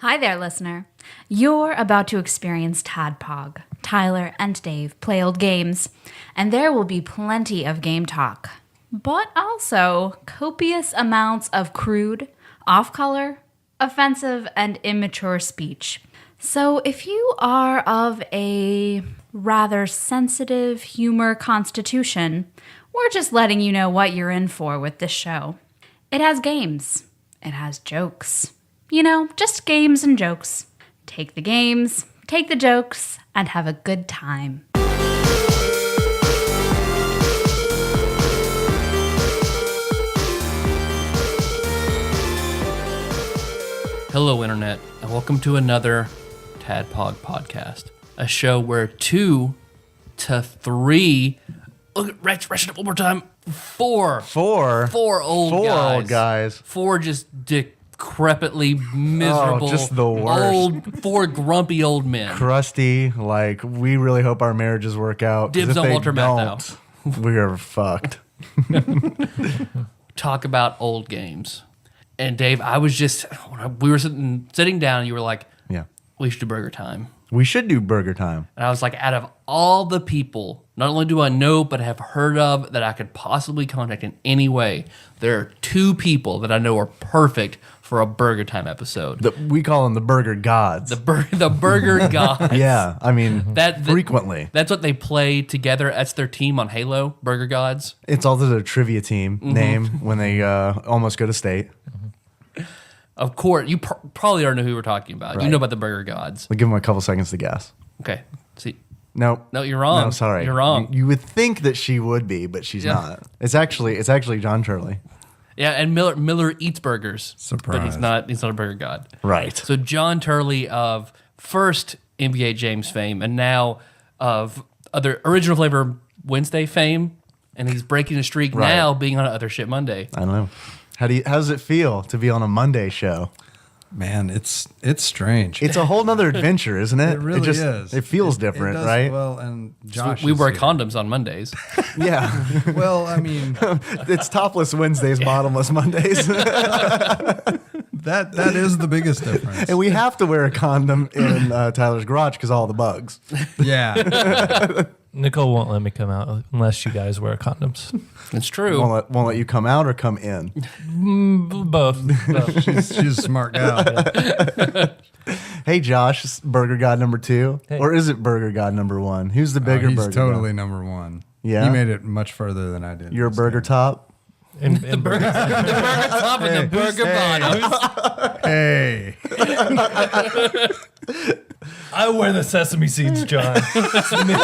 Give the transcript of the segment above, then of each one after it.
Hi there, listener. You're about to experience TADPOG. Tyler and Dave play old games, and there will be plenty of game talk, but also copious amounts of crude, off-color, offensive, and immature speech. So if you are of a rather sensitive humor constitution, we're just letting you know what you're in for with this show. It has games. It has jokes. You know, just games and jokes. Take the games, take the jokes, and have a good time. Hello, Internet, and welcome to another TADPOG podcast, a show where 2 to 3, look, ratchet it up one more time, 4 old guys, 4 just decrepitly miserable, just the worst. 4 grumpy old men. Crusty, like, we really hope our marriages work out. Dibs on Walter Matthau. We are fucked. Talk about old games. And Dave, I was just, we were sitting down, and you were like, Yeah. we should do BurgerTime. We should do BurgerTime. And I was like, out of all the people, not only do I know, but have heard of that I could possibly contact in any way, there are 2 people that I know are perfect for a BurgerTime episode. We call them the Burger Gods. The Burger Gods. Yeah, I mean, frequently. That's what they play together. That's their team on Halo, Burger Gods. It's also their trivia team name when they almost go to state. Of course, you probably already know who we're talking about. Right. You know about the Burger Gods. We'll give them a couple seconds to guess. Okay. See. No, you're wrong. No, sorry. You're wrong. You would think that she would be, but she's not. It's actually John Turley. Yeah, and Miller eats burgers. Surprise. But he's not a burger god. Right. So John Turley of first NBA James fame and now of other Original Flavor Wednesday fame, and he's breaking a streak now being on Other Shit Monday. I don't know. How does it feel to be on a Monday show? Man, it's strange. It's a whole nother adventure, isn't it? It really is. It feels different, does, right? Well, and Josh, We wear is here. condoms on Mondays. Yeah. Well, I mean, It's topless Wednesdays, bottomless Mondays. that is the biggest difference. And we have to wear a condom in Tyler's garage because all the bugs. Yeah. Nicole won't let me come out unless you guys wear condoms. It's true. Won't let you come out or come in. Both. she's a smart gal. Hey, Josh, Burger God number 2. Hey. Or is it Burger God number 1? Who's the bigger He's burger totally God? number 1. Yeah? He made it much further than I did. You're a burger top? And The burger top and the burger bottom. Hey. I wear the sesame seeds, John. It's me.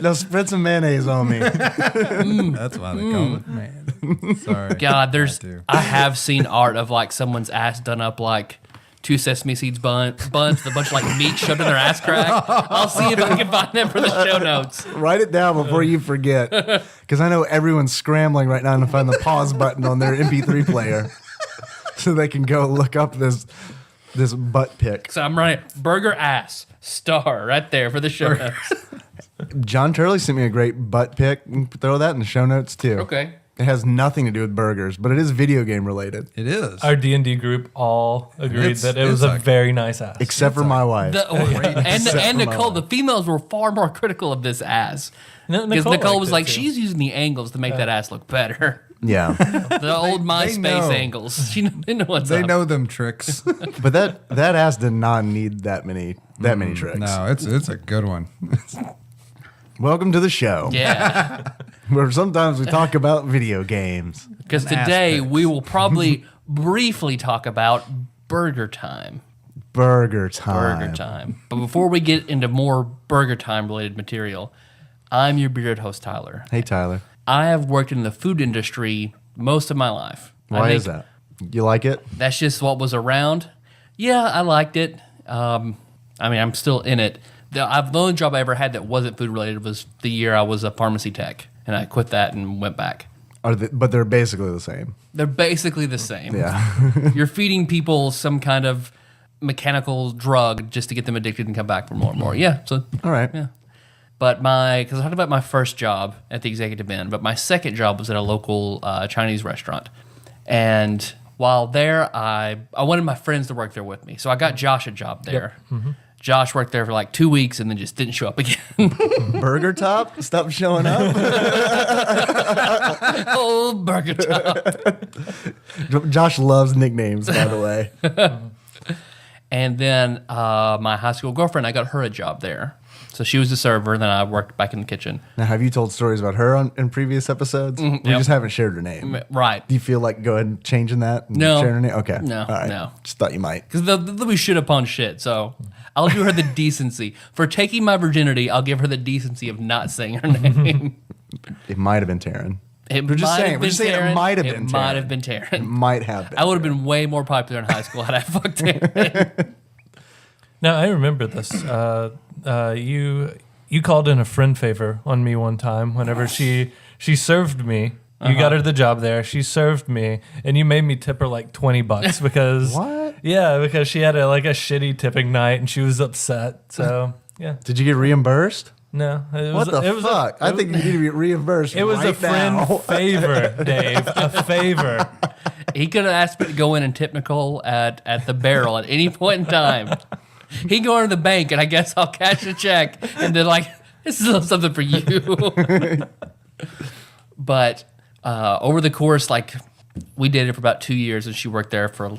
Now spread some mayonnaise on me. That's why they call it man. Sorry. God, do. I have seen art of like someone's ass done up like 2 sesame seeds buns with a bunch of like meat shoved in their ass crack. I'll see if I can find them for the show notes. Write it down before you forget. Because I know everyone's scrambling right now to find the pause button on their MP3 player so they can go look up this butt pic. So I'm writing burger ass star right there for the show notes. John Turley sent me a great butt pic. Throw that in the show notes too. Okay. It has nothing to do with burgers, but it is video game related. It is. Our D&D group all agreed that it was a very nice ass. Except for my wife. And Nicole, the females were far more critical of this ass. No, Because Nicole liked was it like, too. she's using the angles to make that ass look better. Yeah. The old MySpace know. angles. She didn't know what's They up. know them tricks. But that ass did not need that many tricks. No, it's a good one. Welcome to the show. Yeah. Where sometimes we talk about video games. Because today we will probably briefly talk about BurgerTime. BurgerTime. But before we get into more BurgerTime related material, I'm your bearded host, Tyler. Hey, Tyler. I have worked in the food industry most of my life. Why is that? You like it? That's just what was around. Yeah, I liked it. I mean, I'm still in it. The only job I ever had that wasn't food related was the year I was a pharmacy tech, and I quit that and went back. But they're basically the same. They're basically the same. Yeah. You're feeding people some kind of mechanical drug just to get them addicted and come back for more and more. Yeah. So All right. yeah. But because I talked about my first job at the executive end, but my second job was at a local Chinese restaurant. And while there, I wanted my friends to work there with me. So I got Josh a job there. Josh worked there for like 2 weeks and then just didn't show up again. Burger Top, stop showing up. Oh, BurgerTime. Josh loves nicknames, by the way. And then my high school girlfriend, I got her a job there. So she was the server, then I worked back in the kitchen. Now, have you told stories about her in previous episodes? We just haven't shared her name. Right. Do you feel like go ahead and changing that? And No. Sharing her name? Okay. No, All right. no. Just thought you might. Because they'll be shit upon shit. So I'll do her the decency. For taking my virginity, I'll give her the decency of not saying her name. It might have been Taryn. We're just saying it might have been It might Taryn. have been Taryn. It might have been. I would have been way more popular in high school had I fucked Taryn. Now I remember this. You called in a friend favor on me one time whenever she served me. You got her the job there. She served me, and you made me tip her like $20 because What? Yeah, because she had a shitty tipping night and she was upset. So yeah, Did you get reimbursed? no. It What was, the it was fuck? I think you need to be reimbursed. It was right a friend now. favor, Dave. A favor. He could have asked me to go in and tip Nicole at the barrel at any point in time. He can go into the bank, and I guess I'll cash a check, and then this is something for you. But over the course, we dated for about 2 years, and she worked there for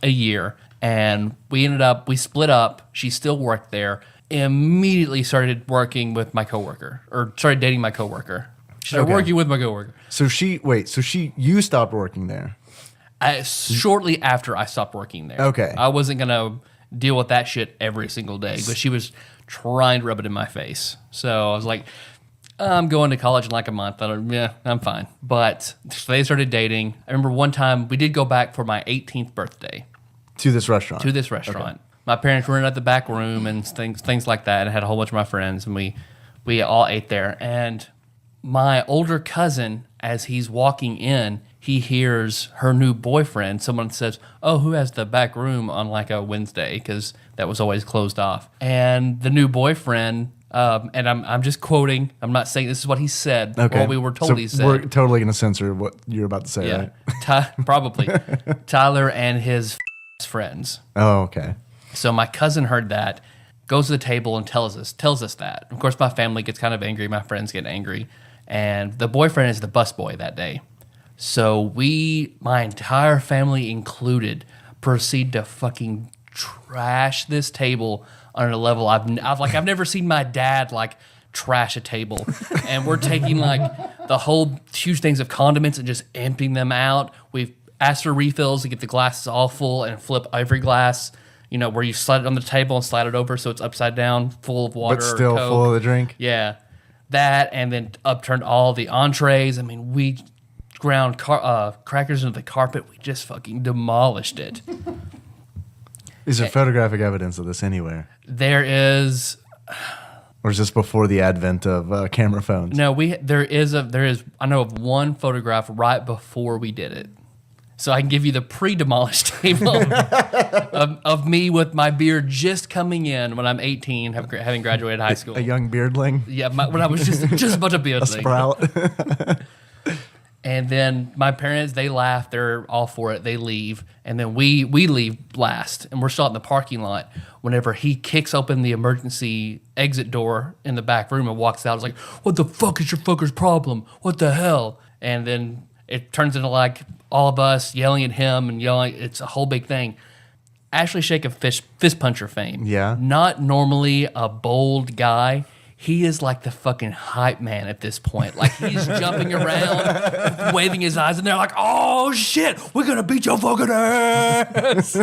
a year, and we split up. She still worked there. Immediately started working with my coworker, or started dating my coworker. She started working with my coworker. So you stopped working there. Shortly after I stopped working there. Okay. I wasn't gonna deal with that shit every single day, but she was trying to rub it in my face. So I was like, I'm going to college in like a month. I'm fine. But so they started dating. I remember one time we did go back for my 18th birthday To this restaurant. to this restaurant. My parents were in at the back room and things like that, and I had a whole bunch of my friends, and we all ate there. And my older cousin, as he's walking in, he hears her new boyfriend. Someone says, "Oh, who has the back room on like a Wednesday?" Because that was always closed off. And the new boyfriend, and I'm just quoting. I'm not saying this is what he said. Okay. What we were told So he said. We're totally going to censor what you're about to say, Yeah, right? probably Tyler and his friends. Oh, okay. So my cousin heard that, goes to the table and tells us that. Of course, my family gets kind of angry. My friends get angry. And the boyfriend is the busboy that day. So my entire family included, proceed to fucking trash this table on a level I've never seen my dad trash a table. And we're taking the whole huge things of condiments and just emptying them out. We've asked for refills to get the glasses all full and flip every glass, where you slide it on the table and slide it over so it's upside down, full of water. But still or Coke. full of the drink? Yeah. That, and then upturned all the entrees. I mean, we ground crackers into the carpet. We just fucking demolished it. Is there photographic evidence of this anywhere? There is... Or is this before the advent of camera phones? No, there is I know of one photograph right before we did it. So I can give you the pre-demolished table of me with my beard just coming in when I'm 18, having graduated high school. A young beardling? Yeah, when I was just about to be A sprout? And then my parents, they laugh. They're all for it. They leave. And then we leave last. And we're still in the parking lot whenever he kicks open the emergency exit door in the back room and walks out. It's like, what the fuck is your fucker's problem? What the hell? And then it turns into all of us yelling at him and yelling. It's a whole big thing. Ashley Shake of fist puncher fame. Yeah. Not normally a bold guy. He is like the fucking hype man at this point. He's jumping around, waving his eyes, and they're like, "Oh shit, we're gonna beat your fucking ass!"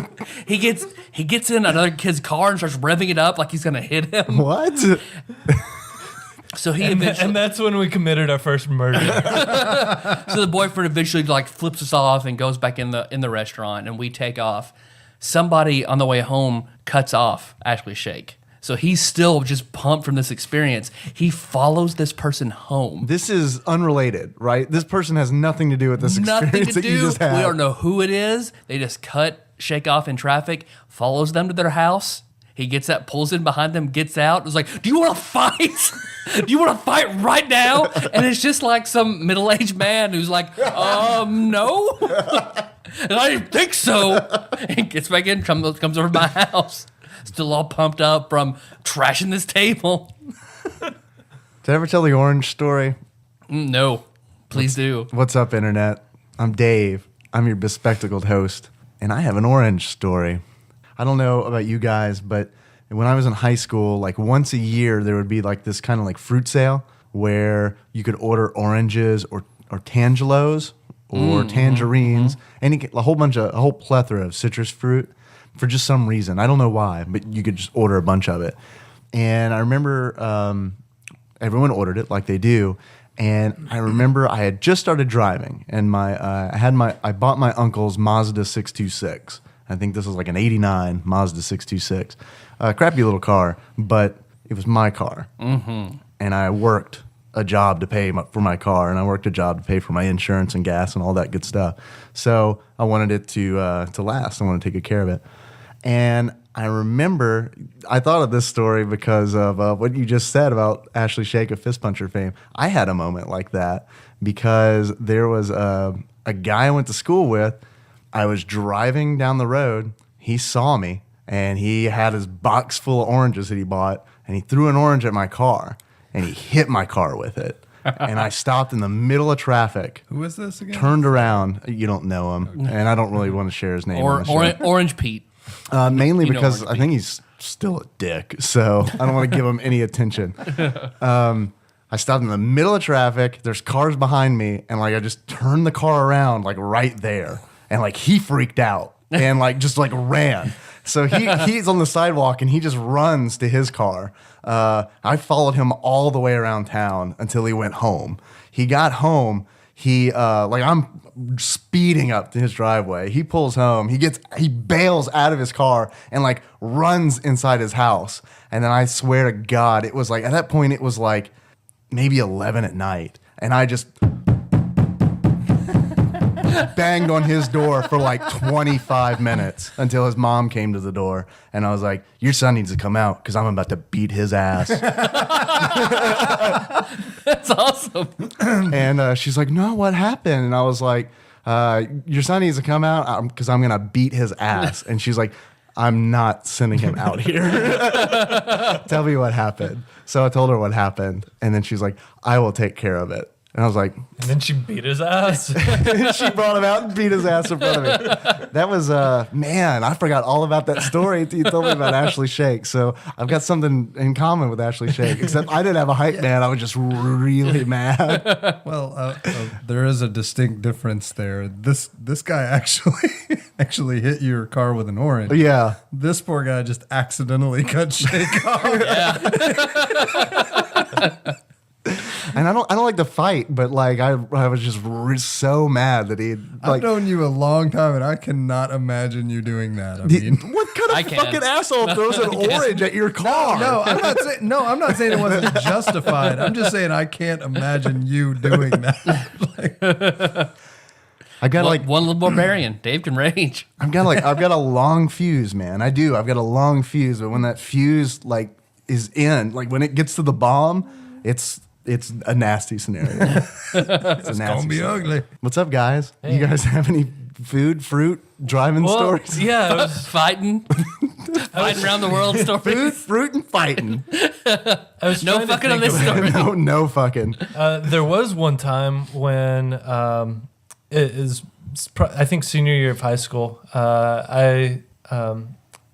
He gets in another kid's car and starts revving it up like he's gonna hit him. What? So and that's when we committed our first murder. So the boyfriend eventually flips us off and goes back in the restaurant, and we take off. Somebody on the way home cuts off Ashley Shake. So he's still just pumped from this experience. He follows this person home. This is unrelated, right? This person has nothing to do with this Nothing experience to that you do. just had. We don't know who it is. They just cut Shake off in traffic, follows them to their house. He gets out, pulls in behind them, gets out. It's like, do you want to fight? Do you want to fight right now? And it's just some middle-aged man who's like, no. And I didn't think so. And gets back in, comes over to my house. Still all pumped up from trashing this table. Did I ever tell the orange story? No, please do. What's up, Internet? I'm Dave. I'm your bespectacled host, and I have an orange story. I don't know about you guys, but when I was in high school, like once a year, there would be like this kind of like fruit sale where you could order oranges or tangelos or tangerines, a whole plethora of citrus fruit for just some reason. I don't know why, but you could just order a bunch of it. And I remember everyone ordered it like they do. And I remember I had just started driving, and I bought my uncle's Mazda 626. I think this was like an '89 Mazda 626, crappy little car, but it was my car. Mm-hmm. And I worked a job to pay for my car, and I worked a job to pay for my insurance and gas and all that good stuff. So I wanted it to last. I wanted to take good care of it. And I remember, I thought of this story because of what you just said about Ashley Shake of Fist Puncher fame. I had a moment like that because there was a guy I went to school with. I was driving down the road. He saw me, and he had his box full of oranges that he bought, and he threw an orange at my car, and he hit my car with it. And I stopped in the middle of traffic. Who is this again? Turned around. You don't know him, and I don't really want to share his name. Orange Pete. Mainly You know because Orange I think he's still a dick, so I don't want to give him any attention. I stopped in the middle of traffic. There's cars behind me, and like I just turned the car around like right there, and like he freaked out and like just like ran. So he's on the sidewalk and he just runs to his car. I followed him all the way around town until he went home. He got home. I'm speeding up to his driveway. He pulls home. He bails out of his car and like runs inside his house. And then I swear to God, it was like at that point it was like maybe 11 at night, and I just banged on his door for like 25 minutes until his mom came to the door, and I was like, "Your son needs to come out because I'm about to beat his ass." That's awesome. And she's like, "No, what happened?" And I was like, "Your son needs to come out because I'm gonna beat his ass." And she's like, "I'm not sending him out here." Tell me what happened. So I told her what happened, and then she's like, "I will take care of it." And I was like, And then she beat his ass. she brought him out and beat his ass in front of me. That was, man, I forgot all about that story until you told me about Ashley Shake. So I've got something in common with Ashley Shake, except I didn't have a hype man. I was just really mad. Well, there is a distinct difference there. This guy actually hit your car with an orange. Yeah. This poor guy just accidentally cut Shake off. And I don't like to fight, but like I was just so mad that he like. I've known you a long time, and I cannot imagine you doing that. I mean, what kind I of can. fucking asshole throws an orange at your car? no, I'm not saying it wasn't justified. I'm just saying I can't imagine you doing that. I got One little barbarian. Dave can rage. I've got a long fuse, man. I do. I've got a long fuse, but when that fuse like is in, like when it gets to the bomb, it's a nasty scenario. It's Gonna be ugly. What's up, guys? You guys have any food, fruit, driving stories? Yeah, it was, Fighting around the world stories. Food, fruit, and fighting. I was No trying to fucking on think this of- story. No fucking. There was one time when I think senior year of high school. I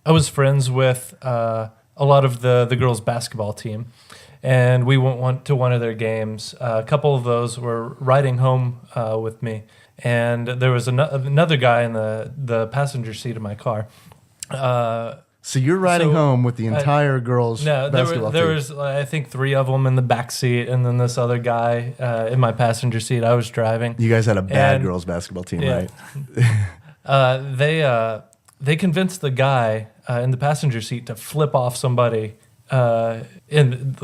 was friends with a lot of the girls' basketball team, and we went to one of their games. A couple of those were riding home with me, and there was another guy in the passenger seat of my car. So you're riding home with the entire girls' basketball there team. was I think 3 of them in the back seat, and then this other guy in my passenger seat. I was driving. You guys had a bad And- girls' basketball team, Yeah. right? They convinced the guy in the passenger seat to flip off somebody in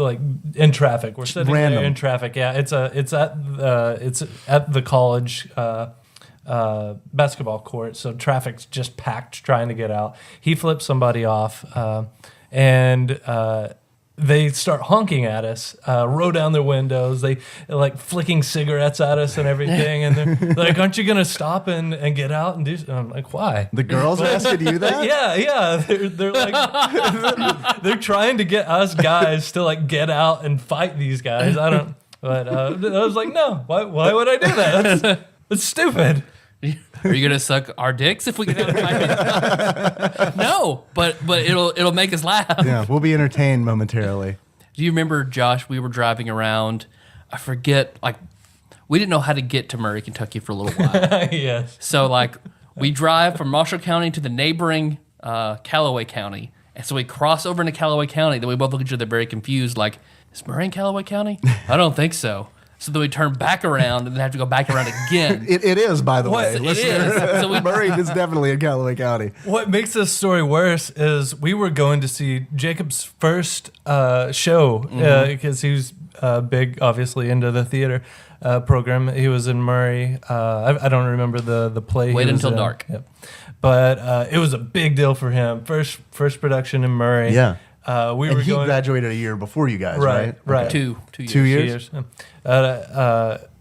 traffic. We're sitting Random. there in traffic. Yeah, it's at the college basketball court, so traffic's just packed trying to get out. He flipped somebody off, and they start honking at us, roll down their windows. They like flicking cigarettes at us and everything. And they're like, "Aren't you gonna stop and get out and do?" And I'm like, "Why?" The girls are asking you that? Yeah. They're like, they're trying to get us guys to like get out and fight these guys. I don't. But I was like, no. Why would I do that? That's stupid. Are you gonna suck our dicks if we get out of 5 minutes? No, but it'll make us laugh. Yeah, we'll be entertained momentarily. Do you remember, Josh? We were driving around. I forget. Like, we didn't know how to get to Murray, Kentucky for a little while. Yes. So like, we drive from Marshall County to the neighboring Callaway County, and so we cross over into Callaway County. Then we both look at each other very confused, like, is Murray in Callaway County? I don't think so. So then we turn back around and then have to go back around again. It is, by the way. It Listener. is. So Murray is definitely in Callaway County. What makes this story worse is we were going to see Jacob's first show because he was big, obviously, into the theater program. He was in Murray. I don't remember the play. Wait he was Until in. Dark. Yep. But it was a big deal for him. First production in Murray. Yeah. We And were he going. graduated a year before you guys, right? Right. Okay. 2 years. 2 years?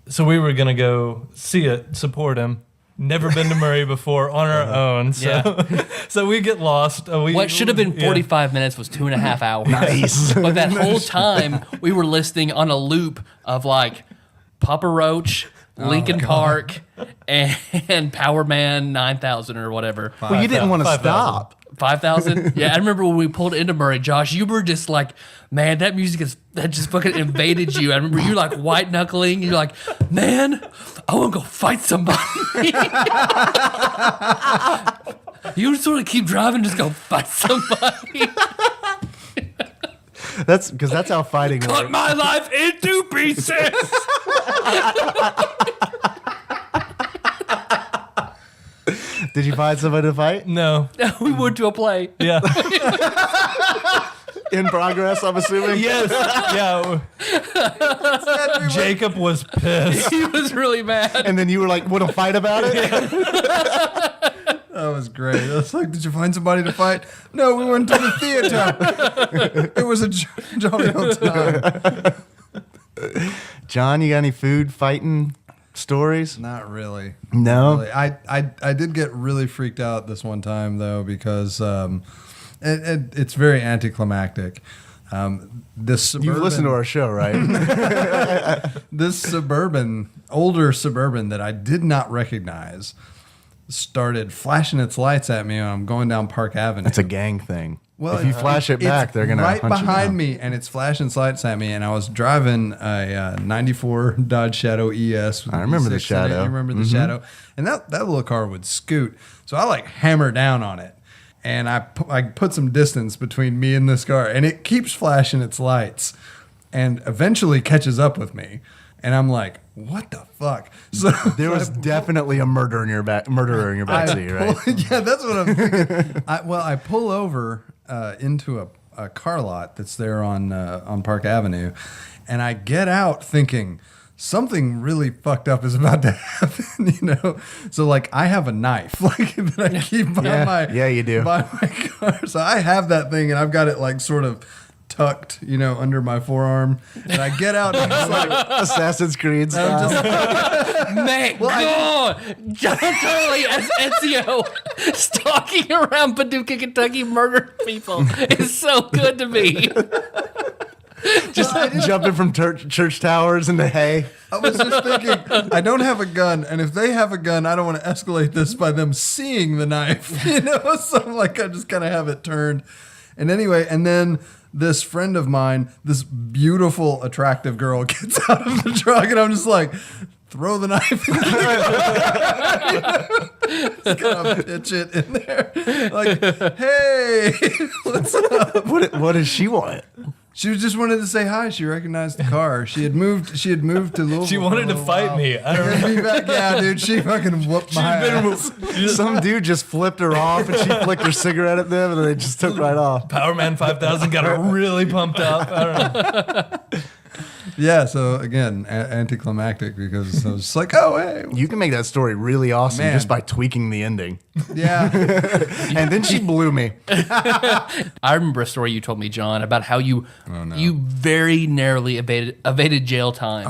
So we were gonna go see it, support him. Never been to Murray before on our own, so so we get lost. What should have been 45 minutes was 2.5 hours. Nice. But that whole time, we were listening on a loop of like Papa Roach, Linkin Park, and Power Man 9000 or whatever. Well, you didn't want to 5,000. stop. 5,000? Yeah, I remember when we pulled into Murray, Josh, you were just like, man, that music that just fucking invaded you. I remember you like white knuckling. You're like, man, I want to go fight somebody. You just want to keep driving, just go fight somebody. That's because that's how fighting Cut works. my life into pieces. Did you find somebody to fight? No, We went to a play. yeah, In progress, I'm assuming? yes, yeah. Jacob was pissed. He was really mad. And then you were like, want to fight about it? That was great. I was like, did you find somebody to fight? No, we went to the theater. It was a jolly old time. John, you got any food fighting stories? Not really. No? Not really. I did get really freaked out this one time, though, because it's very anticlimactic. This suburban, You've listened to our show, right? this older suburban that I did not recognize started flashing its lights at me when I'm going down Park Avenue. It's a gang thing. Well, if you flash it back, it's they're going to right hunt you behind down. me, and it's flashing lights at me. And I was driving a '94 Dodge Shadow ES. With I remember the V6 in it. Shadow. You remember the Shadow, and that little car would scoot. So I like hammer down on it, and I put some distance between me and this car, and it keeps flashing its lights, and eventually catches up with me. And I'm like, what the fuck? So There was definitely a murderer in your backseat, right? Yeah, that's what I'm thinking. I pull over into a car lot that's there on Park Avenue, and I get out thinking something really fucked up is about to happen, So like I have a knife like that I keep by you do. by my car. So I have that thing, and I've got it like sort of tucked, under my forearm, and I get out and it's like Assassin's Creed style. Man, God, John Turley as Ezio stalking around Paducah, Kentucky, murdering people is so good to me. Just jumping from church towers into hay. I was just thinking, I don't have a gun, and if they have a gun, I don't want to escalate this by them seeing the knife, So I'm like, I just kind of have it turned. And anyway, and then this friend of mine, this beautiful, attractive girl, gets out of the truck, and I'm just like, throw the knife in the car. Just kind of pitch it in there. Like, hey, what's up? What does she want? She just wanted to say hi. She recognized the car. She had moved to Louisville. She wanted to fight me. I don't know. Yeah, dude, she fucking whooped my ass. Some dude just flipped her off, and she flicked her cigarette at them, and they just took right off. Power Man 5000 got her really pumped up. I don't know. Yeah, so again, anticlimactic because I was just like, oh, hey. You can make that story really awesome Man. just by tweaking the ending. Yeah. And then she blew me. I remember a story you told me, John, about how you you very narrowly evaded jail time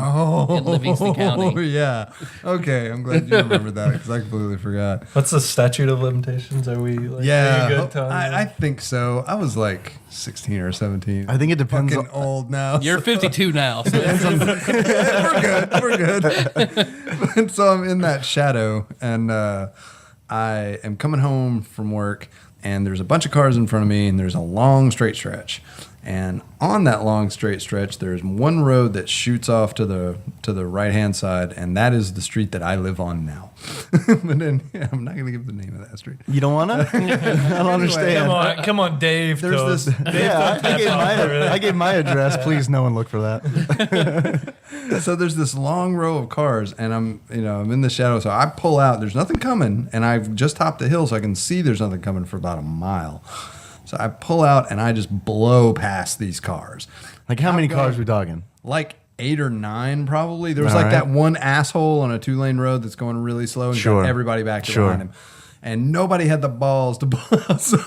in Livingston County. Oh, yeah. Okay, I'm glad you remembered that because I completely forgot. What's the statute of limitations? Are we like Yeah, pretty good time? I think so. I was like 16 or 17. I think it depends Fucking old now. You're 52 now. So We're good. So I'm in that shadow, and I am coming home from work, and there's a bunch of cars in front of me, and there's a long straight stretch. And on that long straight stretch, there's one road that shoots off to the right hand side, and that is the street that I live on now. But then I'm not gonna give the name of that street. You don't want to? I don't understand. Come on, Dave. There's this. Yeah, I gave my address. Please, no one look for that. So there's this long row of cars, and I'm in the shadow. So I pull out. There's nothing coming, and I've just topped the hill, so I can see there's nothing coming for about a mile. So I pull out, and I just blow past these cars. Like, how many cars we talking? Like 8 or 9, probably. There was All like right. that one asshole on a 2-lane road that's going really slow, and Sure. got everybody back Sure. behind him. And nobody had the balls to pull out. So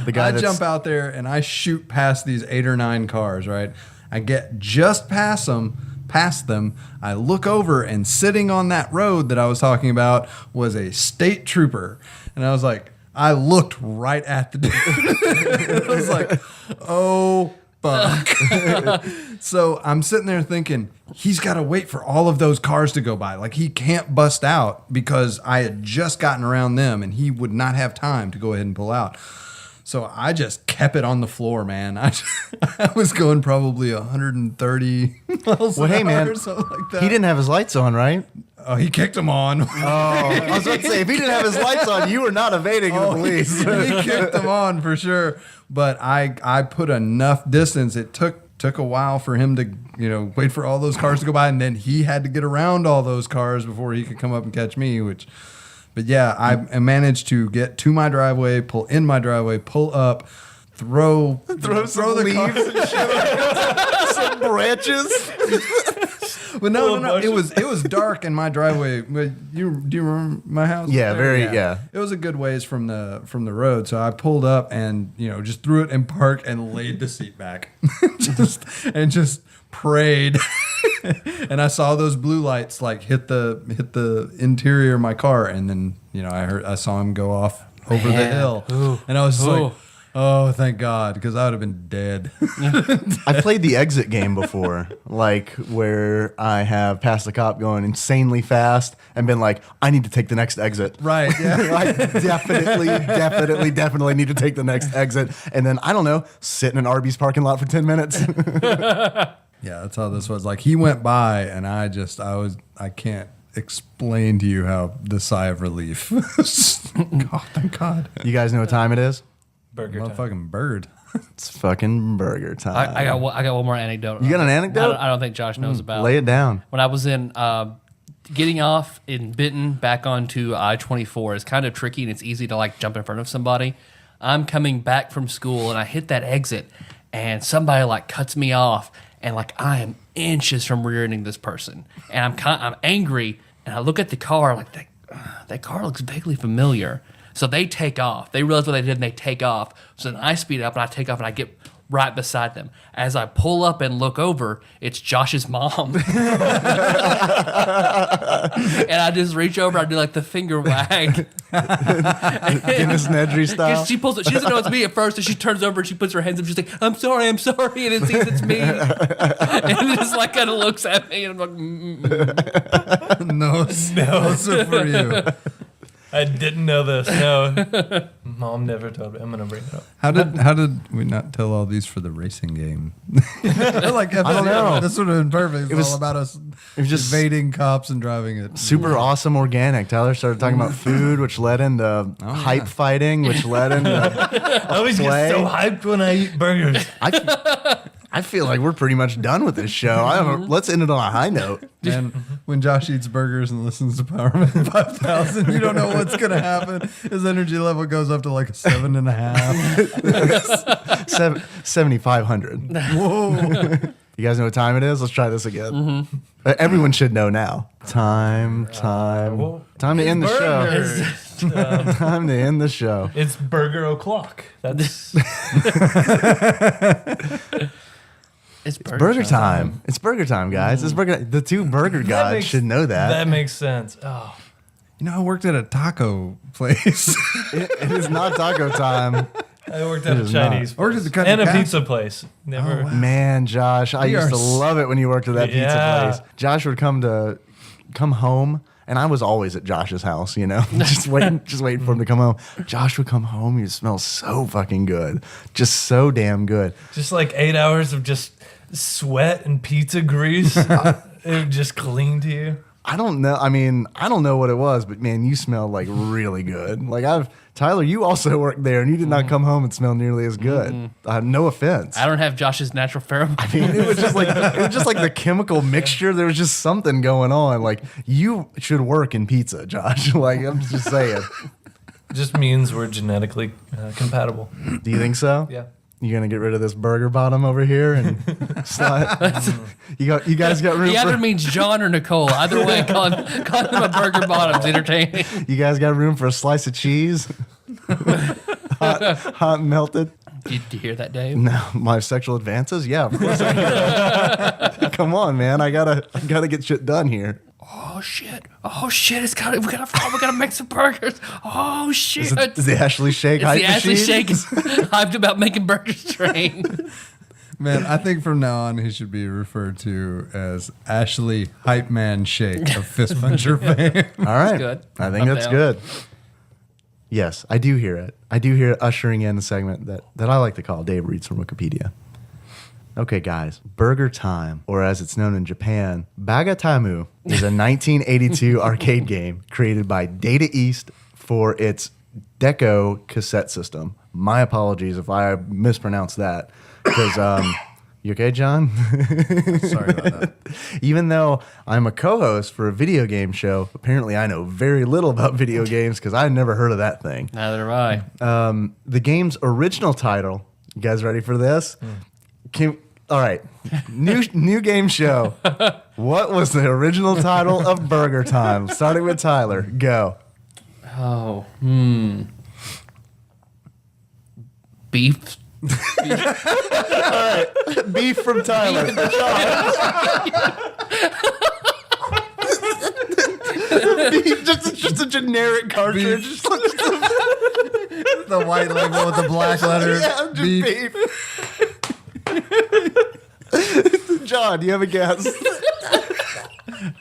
The guy I that's- jump out there, and I shoot past these 8 or 9 cars, right? I get just past them. I look over, and sitting on that road that I was talking about was a state trooper. And I was like, I looked right at the dude. I was like, oh, fuck. So I'm sitting there thinking, he's got to wait for all of those cars to go by. Like, he can't bust out because I had just gotten around them, and he would not have time to go ahead and pull out. So I just kept it on the floor, man. I was going probably 130 miles Well, an hey, hour man, or something like that. he didn't have his lights on, right? Oh, he kicked them on. I was about to say, if he didn't have his lights on, you were not evading the police. He kicked them on for sure. But I put enough distance. It took a while for him to wait for all those cars to go by, and then he had to get around all those cars before he could come up and catch me. But yeah, I managed to get to my driveway, pull in my driveway, pull up, throw some the leaves cars. Some branches. But no. It was dark in my driveway. But do you remember my house? Yeah, yeah. It was a good ways from the road, so I pulled up and just threw it in park and laid the seat back, just prayed. And I saw those blue lights like hit the interior of my car, and then I saw him go off over the hill, and I was just like, oh, thank God, because I would have been dead. I played the exit game before, like where I have passed the cop going insanely fast and been like, I need to take the next exit. Right, yeah. I definitely need to take the next exit. And then, I don't know, sit in an Arby's parking lot for 10 minutes. Yeah, that's how this was. Like, he went by, and I can't explain to you how the sigh of relief. God, thank God. You guys know what time it is? Burger time. Motherfucking bird. It's fucking burger time. I got one more anecdote. You got an anecdote? I don't think Josh knows about. Lay it down. When I was in getting off in Benton back onto I-24 is kind of tricky, and it's easy to like jump in front of somebody. I'm coming back from school, and I hit that exit, and somebody like cuts me off, and like I am inches from rear-ending this person, and I'm angry, and I look at the car like that car looks vaguely familiar. So they take off. They realize what they did, and they take off. So then I speed up, and I take off, and I get right beside them. As I pull up and look over, it's Josh's mom. And I just reach over, I do like the finger wag. Guinness Nedry style. She doesn't know it's me at first, and she turns over and she puts her hands up. She's like, I'm sorry, and it sees it's me. And it just like kind of looks at me, and I'm like, No, sir for you. I didn't know this. No, Mom never told me. I'm gonna bring it up. How did we not tell all these for the racing game? Like, I don't know. This would have been perfect. It was- was all about us It was just evading cops and driving it. super awesome organic. Tyler started talking about food, which led into hype fighting, which led into I always play. get so hyped when I eat burgers. I feel like we're pretty much done with this show. Let's end it on a high note. And when Josh eats burgers and listens to Powerman 5000, you don't know what's going to happen. His energy level goes up to like a 7.5. 7,500. Whoa. You guys know what time it is? Let's try this again. Everyone should know now. Time to end the show. Time to end the show. It's burger o'clock. That's It's Burger time. It's burger time, guys. It's burger. The two burger gods should know that. That makes sense. Oh, I worked at a taco place. It is not taco time. I worked at a is Chinese not. Or place just a country and a cafe. pizza place. Never. Man, Josh, I We used are to love it when you worked at that pizza Yeah. place. Josh would come home, and I was always at Josh's house, just waiting for him to come home. Josh would come home, he'd smell so fucking good, just so damn good. Just like 8 hours of just sweat and pizza grease. It would just cling to you. I don't know. I mean, I don't know what it was, but man, you smelled like really good. Tyler, you also worked there, and you did not come home and smell nearly as good. No offense. I don't have Josh's natural pheromone. I mean, it was just like the chemical mixture. There was just something going on. Like, you should work in pizza, Josh. Like, I'm just saying. Just means we're genetically compatible. Do you think so? Yeah. You gonna get rid of this burger bottom over here and slide? You guys got room He either for means John or Nicole. Either way, calling him a burger bottom's entertaining. you guys got room for a slice of cheese? hot and melted. Did you hear that, Dave? No, my sexual advances? Yeah, of course I can. Come on, man. I gotta get shit done here. Oh shit! We gotta make some burgers. Oh shit! Is the Ashley Shake It's hype the Ashley machine? Shake is hyped about making burgers train. Man, I think from now on he should be referred to as Ashley Hype Man Shake of Fist Puncher fame. All right. good. I think I'm that's down. good. Yes, I do hear it. I do hear it ushering in a segment that I like to call Dave Reads from Wikipedia. Okay, guys, Burger Time, or as it's known in Japan, Bagatamu, is a 1982 arcade game created by Data East for its Deco cassette system. My apologies if I mispronounced that, because you okay, John? Sorry about that. Even though I'm a co-host for a video game show, apparently I know very little about video games because I've never heard of that thing. Neither have I. The game's original title. You guys ready for this? All right, new game show. What was the original title of Burger Time? Starting with Tyler. Go. Oh, beef. Beef from Tyler. Beef, just a generic cartridge. The white label with the black letters. Yeah, just beef. beef. John, do you have a guess?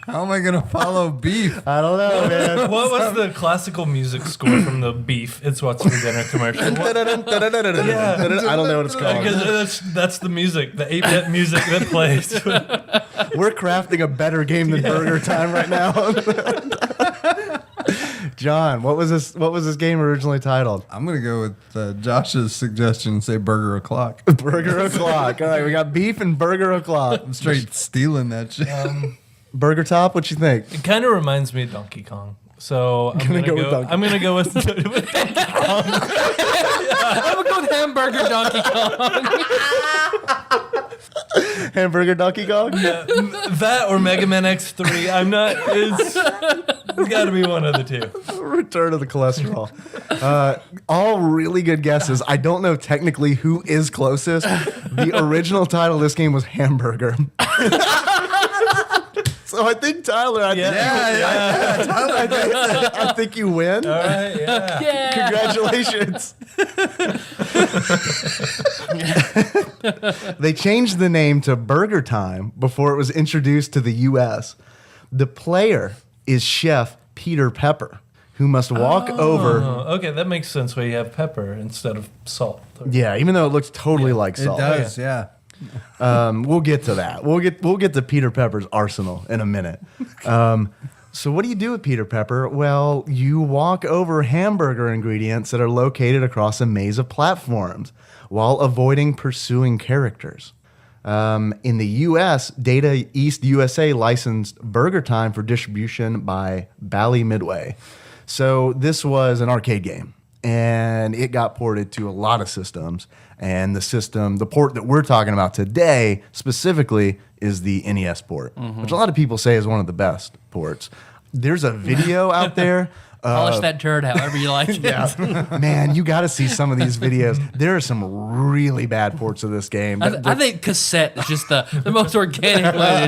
How am I going to follow beef? I don't know, man. What was the classical music score from the Beef? It's What's for Dinner commercial. I don't know what it's called. Because that's the music, the 8-bit music that plays. We're crafting a better game than Burger Time right now. John, what was this game originally titled? I'm going to go with Josh's suggestion and say Burger O'Clock. Burger O'Clock. All right, we got beef and Burger O'Clock. I'm straight stealing that shit. Burger Top, what you think? It kind of reminds me of Donkey Kong. So I'm Gonna gonna go with Donkey I'm gonna go with Donkey Kong. I'm gonna go with hamburger Donkey Kong. Hamburger Donkey Kong? That or Mega Man X3. I'm not. It's got to be one of the two. Return of the cholesterol. All really good guesses. I don't know technically who is closest. The original title of this game was Hamburger. So I think Tyler, I think you win. All right. Yeah. Yeah. Congratulations. They changed the name to Burger Time before it was introduced to the U.S. The player is Chef Peter Pepper, who must walk over. Oh, okay, that makes sense. Where you have pepper instead of salt. Yeah, even though it looks totally like It salt. does, yeah. We'll get to that. We'll get to Peter Pepper's arsenal in a minute. So what do you do with Peter Pepper? Well, you walk over hamburger ingredients that are located across a maze of platforms while avoiding pursuing characters. In the U.S., Data East USA licensed Burger Time for distribution by Bally Midway. So this was an arcade game. and it got ported to a lot of systems. And the port that we're talking about today specifically is the NES port, which a lot of people say is one of the best ports. There's a video out there. Polish that turd however you like it. Man, you got to see some of these videos. There are some really bad ports of this game. I think cassette is just the most organic way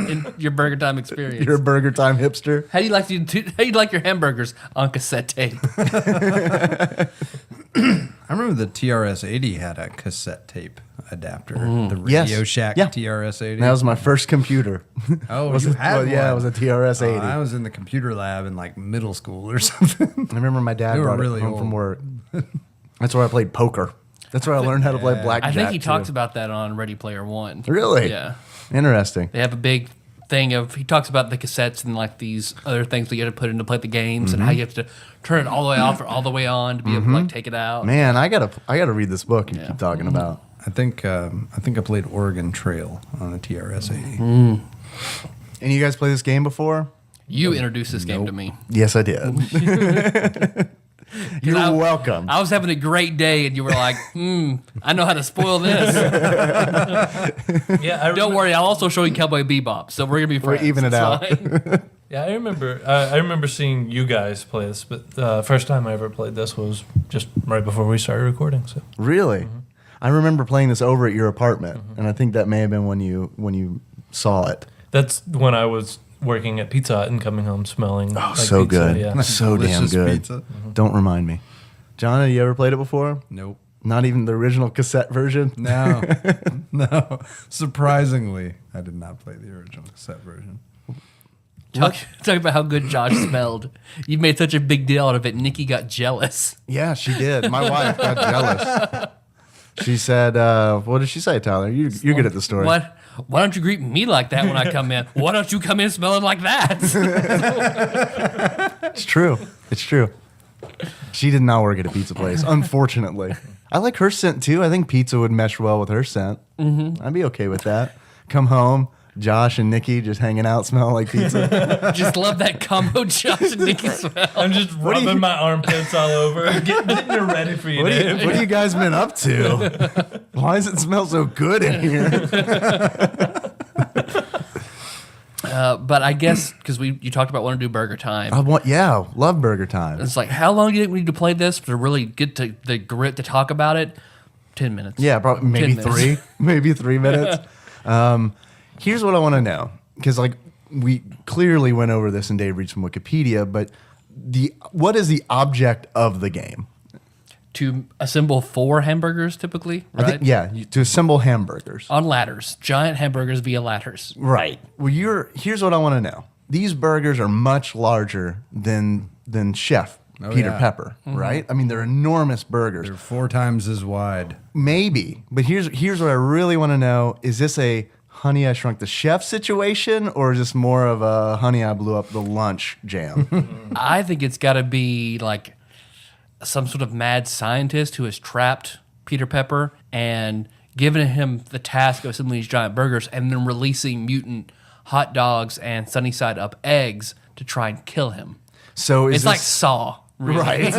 in your BurgerTime experience. You're a BurgerTime hipster. How do you like your hamburgers on cassette tape? I remember the TRS-80 had a cassette tape adapter. The Yes. Radio Shack Yeah. TRS-80. That was my first computer. Oh, Was you it- had well, yeah, it one. was a TRS-80. I was in the computer lab in like middle school or something. I remember my dad They were brought really it home old. from work. That's where I played poker. That's where I learned how to play blackjack. I think he too. talks about that on Ready Player One. Really? Yeah. Interesting. They have a big thing of, he talks about the cassettes and like these other things that you have to put in to play the games and how you have to turn it all the way off or all the way on to be able to like take it out. Man, I gotta read this book you keep talking about. I think I played Oregon Trail on a TRS-80. And you guys play this game before? You introduced this game to me. Yes, I did. You're welcome. I was having a great day and you were like, I know how to spoil this. Yeah, Don't worry, I'll also show you Cowboy Bebop, so we're gonna be friends. even it It's out. fine. Yeah, I remember seeing you guys play this, but the first time I ever played this was just right before we started recording. So Really? I remember playing this over at your apartment, and I think that may have been when you saw it. that's when I was working at Pizza Hut and coming home smelling like so pizza. good. Yeah. So damn Delicious good. pizza. Don't remind me. John, have you ever played it before? Nope. Not even the original cassette version? No. No. Surprisingly, I did not play the original cassette version. Talk about how good Josh smelled. You made such a big deal out of it. Nikki got jealous. Yeah, she did. My wife got jealous. She said, what did she say, Tyler? You're good at the story. What? Why don't you greet me like that when I come in? Why don't you come in smelling like that? It's true. It's true. She did not work at a pizza place, unfortunately. I like her scent, too. I think pizza would mesh well with her scent. Mm-hmm. I'd be okay with that. Come home, Josh and Nikki just hanging out, smelling like pizza. Just love that combo, Josh and Nikki smell. I'm just rubbing my armpits all over, getting her ready for you, What Dave. have you guys been up to? Why does it smell so good in here? But I guess because you talked about wanting to do BurgerTime. Love BurgerTime. It's like, how long do you think we need to play this to really get to the grit to talk about it? 10 minutes. Yeah, probably maybe 10 minutes. maybe 3 minutes. Here's what I want to know, because like we clearly went over this and Dave read from Wikipedia, but what is the object of the game? To assemble 4 hamburgers, typically, I right? think, to assemble hamburgers. On ladders. Giant hamburgers via ladders. Right. Well, here's what I want to know. These burgers are much larger than Chef Peter yeah. Pepper, right? I mean, they're enormous burgers. They're 4 times as wide. Maybe, but here's what I really want to know: is this a Honey, I Shrunk the Chef situation, or is this more of a Honey, I Blew Up the Lunch jam? I think it's got to be like some sort of mad scientist who has trapped Peter Pepper and given him the task of assembling these giant burgers and then releasing mutant hot dogs and sunny side up eggs to try and kill him. So It's like Saw. Really. right.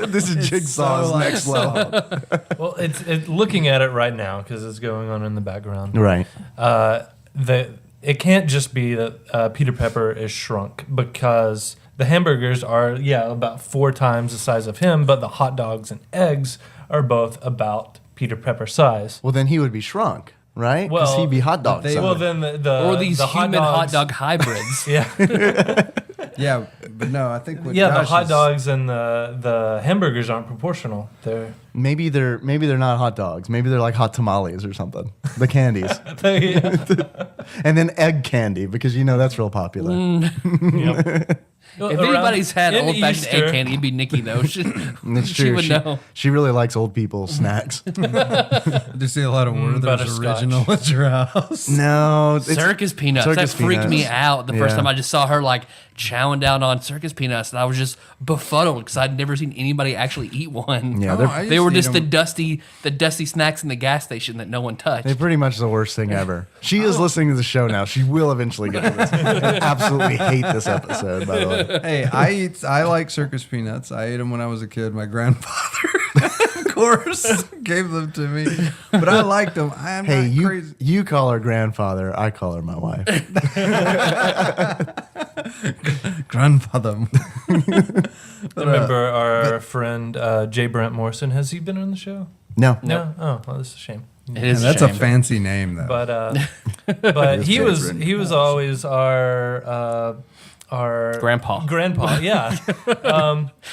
This is Jigsaw's so like next level. Well, it's looking at it right now because it's going on in the background. Right. It can't just be that Peter Pepper is shrunk, because the hamburgers are about 4 times the size of him, but the hot dogs and eggs are both about Peter Pepper size. Well, then he would be shrunk, right? Because Well, he'd be hot dog. Well, size. then the Or these the human hot dogs- dog hybrids. Yeah, Yeah, but no, I think what the Josh hot is- dogs and the hamburgers aren't proportional. They're maybe they're not hot dogs. Maybe they're like hot tamales or something. The candies, and then egg candy, because that's real popular. Yep. If anybody's had in old-fashioned Easter- egg candy, it'd be Nikki, though. It's She true. would know. She really likes old people's snacks. I just see a lot of Werther's butterscotch. original at your house. No, it's, Circus peanuts. Circus That freaked me peanuts. out the first Yeah. time I just saw her like chowing down on circus peanuts, and I was just befuddled because I'd never seen anybody actually eat one. Yeah, Oh, they're- I used They were to eat just them. the dusty snacks in the gas station that no one touched. they're pretty much the worst thing ever. She is listening to the show now. She will eventually get to this. I absolutely hate this episode, by the Hey, I like circus peanuts. I ate them when I was a kid. My grandfather, of course, gave them to me. But I liked them. I'm Hey, not crazy. you call her grandfather. I call her my wife. Grandfather. I remember our friend Jay Brent Morrison. Has he been on the show? No. No. Oh, well, that's a shame. It is That's a a shame. fancy name, though. But he was always our grandpa. Yeah.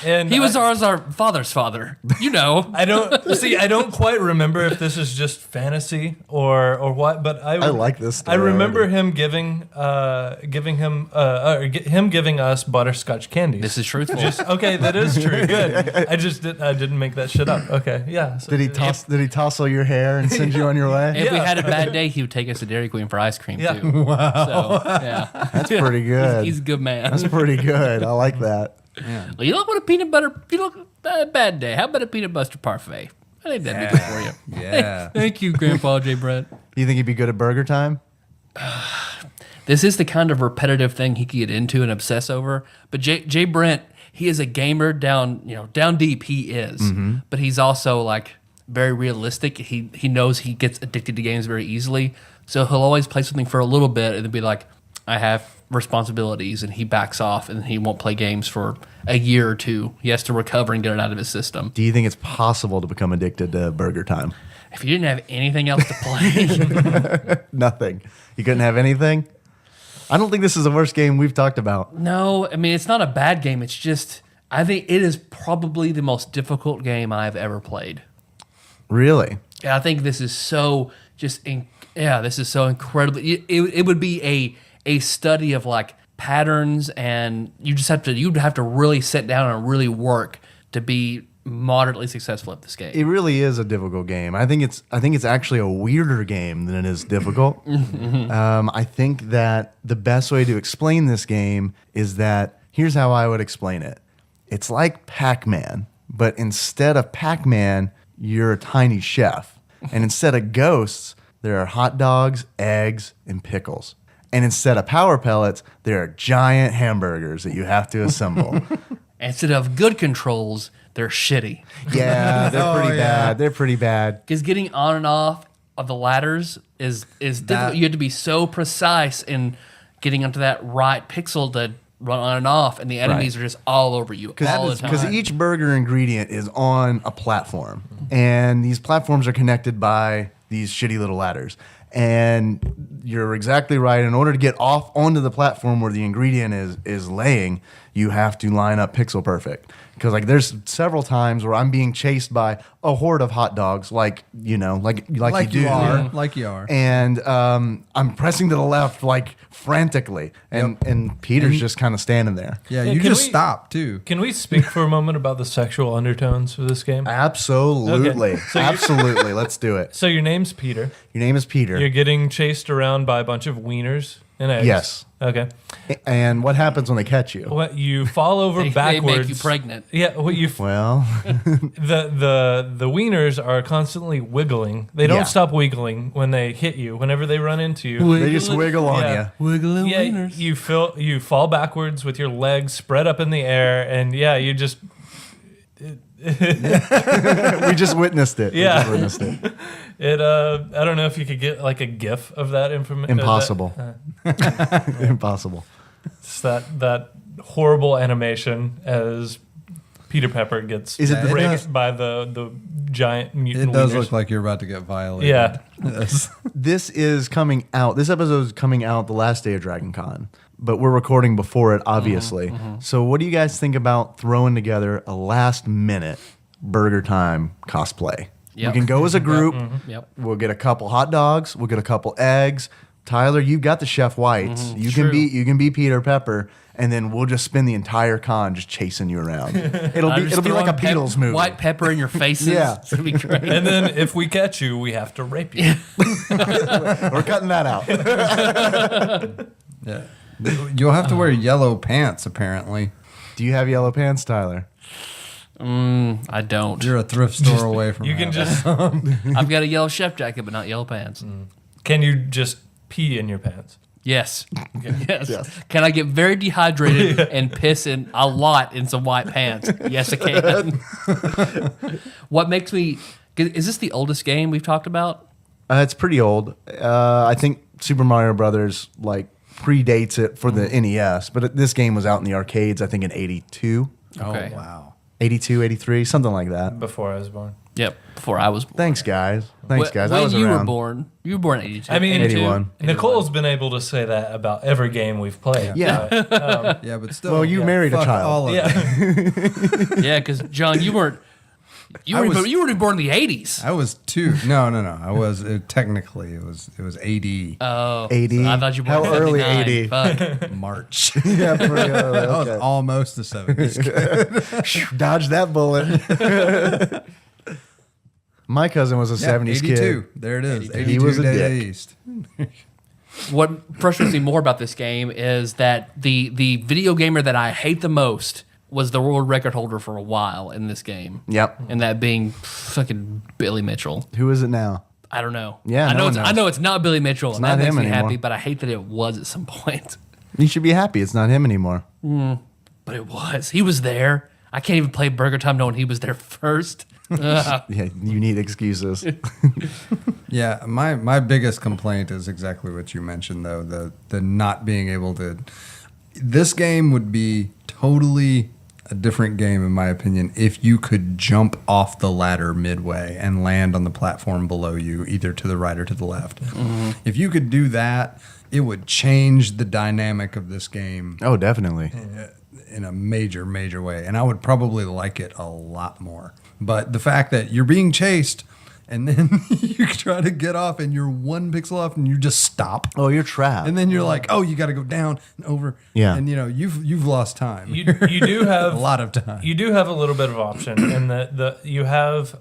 And He was our father's father. You know. I don't quite remember if this is just fantasy or what, but I like this story I remember already. him giving us butterscotch candies. This is truthful. Okay, that is true. Good. I didn't make that shit up. Okay, yeah. So Did he tousle your hair and send you on your way? If we had a bad day, he would take us to Dairy Queen for ice cream Yeah. too. Wow. So, yeah. That's pretty good. He's a good man. That's pretty good. I like that. Well, you don't want a peanut butter. You don't a bad day. How about a peanut butter parfait? I think that'd be good for you. Yeah. Thank you, Grandpa J. Brent. You think he'd be good at BurgerTime? This is the kind of repetitive thing he could get into and obsess over. But Jay Brent, he is a gamer down deep. He is, but he's also like very realistic. He knows he gets addicted to games very easily, so he'll always play something for a little bit and then be like, I have responsibilities, and he backs off and he won't play games for a year or two. He has to recover and get it out of his system. Do you think it's possible to become addicted to BurgerTime? If you didn't have anything else to play, Nothing. You couldn't have anything? I don't think this is the worst game we've talked about. no, I mean, it's not a bad game. It's just, I think it is probably the most difficult game I've ever played. Really? Yeah, I think this is so this is so incredibly. It would be a study of like patterns, and you'd have to really sit down and really work to be moderately successful at this game. It really is a difficult game. I think it's actually a weirder game than it is difficult. I think that the best way to explain this game is that here's how I would explain it. It's like Pac-Man, but instead of Pac-Man, you're a tiny chef. And instead of ghosts, there are hot dogs, eggs, and pickles. And instead of power pellets, there are giant hamburgers that you have to assemble. Instead of good controls, they're shitty. Yeah, they're pretty yeah. bad. They're pretty bad. Because getting on and off of the ladders is difficult. You have to be so precise in getting onto that right pixel to run on and off, and the enemies are just all over you all the time. Because each burger ingredient is on a platform, and these platforms are connected by these shitty little ladders. And you're exactly right. In order to get off onto the platform where the ingredient is laying, you have to line up pixel perfect. Because like there's several times where I'm being chased by a horde of hot dogs, like you do, Like you are. and I'm pressing to the left like frantically, and Peter's just kind of standing there. Yeah, Hey, you can just we- stop too. Can we speak for a moment about the sexual undertones of this game? Absolutely, Okay. So absolutely. Let's do it. So your name's Peter. Your name is Peter. You're getting chased around by a bunch of wieners and eggs. Yes. Okay. And what happens when they catch you? What you fall over They backwards. make you pregnant. Yeah. What you Well, the wieners are constantly wiggling. They don't Yeah. stop wiggling when they hit you. Whenever they run into you. they just wiggle on Yeah. you. Wiggling Yeah, wieners. you fall backwards with your legs spread up in the air, and yeah, you just We just witnessed it. Yeah. We just witnessed it. it. I don't know if you could get like a GIF of that information. Impossible. Impossible. It's that horrible animation as Peter Pepper gets Is it the- raped by the giant mutant. It does wieners. look like you're about to get violated. Yeah. Yes. This is coming out. This episode is coming out the last day of Dragon Con, but we're recording before it, obviously. So, what do you guys think about throwing together a last minute BurgerTime cosplay? Yep. We can go as a group. Yep. We'll get a couple hot dogs. We'll get a couple eggs. Tyler, you've got the Chef Whites. You True. can be Peter Pepper, and then we'll just spend the entire con just chasing you around. It'll be like a Beatles movie. White pepper in your faces. Yeah. It's gonna be great. And then if we catch you, we have to rape you. We're cutting that out. Yeah. You'll have to wear yellow pants, apparently. Do you have yellow pants, Tyler? I don't. You're a thrift store away from You can having just I've got a yellow chef jacket, but not yellow pants. can you just pee in your pants? Yes. Yes. Can I get very dehydrated and piss in a lot in some white pants? Yes, I can. What makes me... Is this the oldest game we've talked about? It's pretty old. I think Super Mario Brothers like predates it for the NES, but this game was out in the arcades, I think, in 82. Okay. Oh, wow. 82, 83, something like that. Before I was born. Yep, before I was born. Thanks, guys. Thanks, guys. I When was you around. were born, you were born in 82. I mean, 81. Nicole's been able to say that about every game we've played. Yeah. But, Yeah, but still. Well, you married a fuck child. all of them. yeah. Yeah, because, John, you weren't... You were born in the 80s. I was 2. No. I was technically it was AD Oh. 80. I thought you were born How in early 79. 80? Fuck. March. Yeah, pretty early. That was Okay. almost the 70s. Dodge that bullet. My cousin was a 70s 82. kid. There it is. 82 He was a Day dick. East. What frustrates me more about this game is that the video gamer that I hate the most was the world record holder for a while in this game. Yep. And that being fucking Billy Mitchell. Who is it now? I don't know. Yeah, I no know one I knows. know it's not Billy Mitchell, and not that makes him me anymore. happy, but I hate that it was at some point. You should be happy. It's not him anymore. But it was. He was there. I can't even play BurgerTime knowing he was there first. Ugh. Yeah, you need excuses. Yeah, my biggest complaint is exactly what you mentioned, though, the not being able to. This game would be totally a different game, in my opinion, if you could jump off the ladder midway and land on the platform below you, either to the right or to the left. If you could do that, it would change the dynamic of this game Oh, definitely. in a major, major way. And I would probably like it a lot more. But the fact that you're being chased and then you try to get off and you're 1 pixel off and you just stop. Oh, you're trapped. And then you're like, oh, you got to go down and over. Yeah. And, you've lost time. You do have a lot of time. You do have a little bit of option in that you have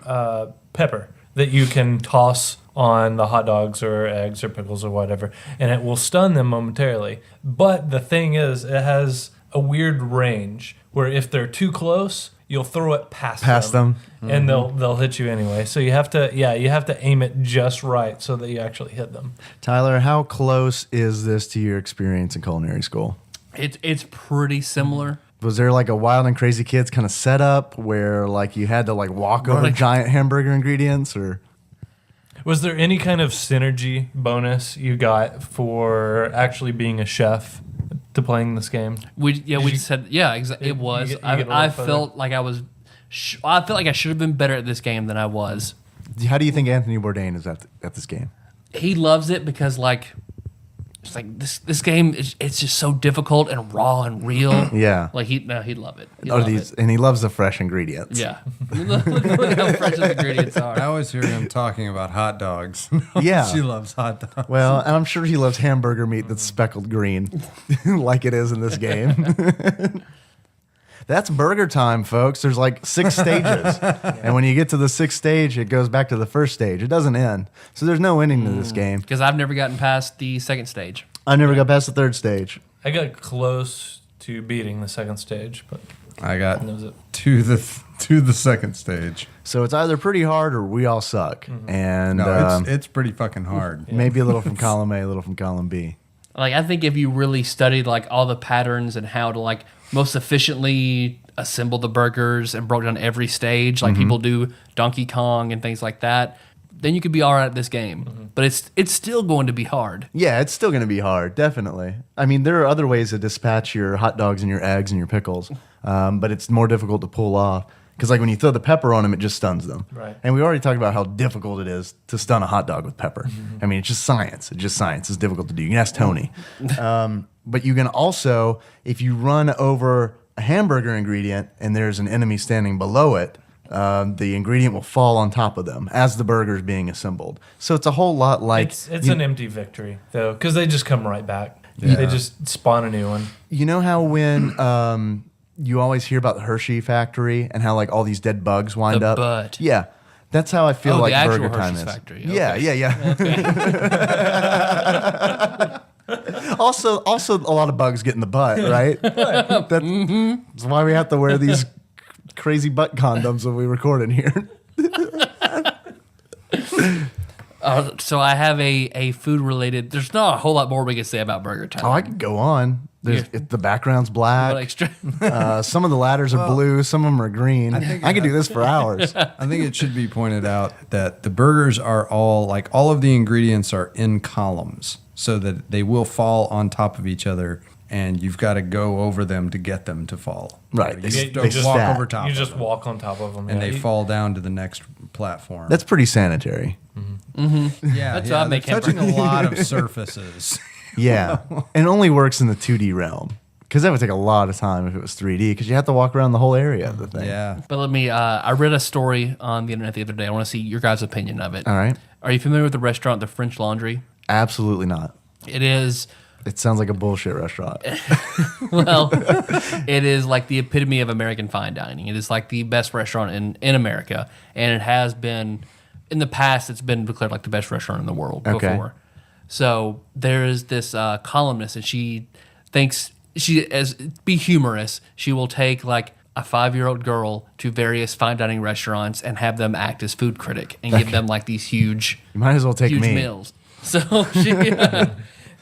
pepper that you can toss on the hot dogs or eggs or pickles or whatever, and it will stun them momentarily. But the thing is, it has a weird range where if they're too close, you'll throw it past them, and they'll hit you anyway. So you have to aim it just right so that you actually hit them. Tyler, how close is this to your experience in culinary school? It's pretty similar. Was there like a Wild and Crazy Kids kind of setup where like you had to like walk over Running. giant hamburger ingredients, or? Was there any kind of synergy bonus you got for actually being a chef to playing this game? We just said exactly. It was. you get a little I further? felt like I was. I felt like I should have been better at this game than I was. How do you think Anthony Bourdain is at this game? He loves it because it's like this game. It's just so difficult and raw and real. Yeah. Like he'd love it. He'd Or love these, it. and he loves the fresh ingredients. Yeah. look how fresh the ingredients I are. always hear him talking about hot dogs. Yeah. She loves hot dogs. Well, and I'm sure he loves hamburger meat that's speckled green, like it is in this game. That's burger time, folks. There's like 6 stages. And when you get to the 6th stage, it goes back to the first stage. It doesn't end. So there's no ending to this game. Because I've never gotten past the second stage. I never got past the 3rd stage. I got close to beating the second stage, but I got that was it. to the 2nd stage. So it's either pretty hard or we all suck. And No, it's pretty fucking hard. maybe a little from column A, a little from column B. Like I think if you really studied like all the patterns and how to like most efficiently assemble the burgers and broke down every stage like people do Donkey Kong and things like that, then you could be all right at this game. But it's still going to be hard. Yeah, it's still going to be hard, definitely. I mean, there are other ways to dispatch your hot dogs and your eggs and your pickles, but it's more difficult to pull off. Because like when you throw the pepper on them, it just stuns them. Right. And we already talked about how difficult it is to stun a hot dog with pepper. I mean, it's just science. It's just science. It's difficult to do. You can ask Tony. But you can also, if you run over a hamburger ingredient and there's an enemy standing below it, the ingredient will fall on top of them as the burger is being assembled. So it's a whole lot like... It's an empty victory, though, because they just come right back. They just spawn a new one. You know how when you always hear about the Hershey factory and how like all these dead bugs wind The up? butt. Yeah. That's how I feel Oh, the like actual Burger Time Hershey's is. factory. Yeah, Okay. yeah. Also, a lot of bugs get in the butt, right? That's why we have to wear these crazy butt condoms when we record in here. So I have a food related. There's not a whole lot more we can say about BurgerTime. Oh, I could go on. The background's black. Some of the ladders are blue. Some of them are green. I could do this for hours. I think it should be pointed out that the burgers are all of the ingredients are in columns so that they will fall on top of each other, and you've got to go over them to get them to fall. Right. You They just walk stack. over top. You of just them, walk on top of them. and they fall down to the next platform. That's pretty sanitary. yeah. That's how I make they're touching a lot of surfaces. Yeah. And it only works in the 2D realm. Because that would take a lot of time if it was 3D, because you have to walk around the whole area of the thing. Yeah. But let me. I read a story on the internet the other day. I want to see your guys' opinion of it. All right. Are you familiar with the restaurant, the French Laundry? Absolutely not. It is. It sounds like a bullshit restaurant. Well, it is like the epitome of American fine dining. It is like the best restaurant in America, and it has been in the past. It's been declared like the best restaurant in the world before. So there is this columnist, and she thinks be humorous. She will take like a 5-year-old girl to various fine dining restaurants and have them act as food critic and give them like these huge, You might as well take huge me. meals.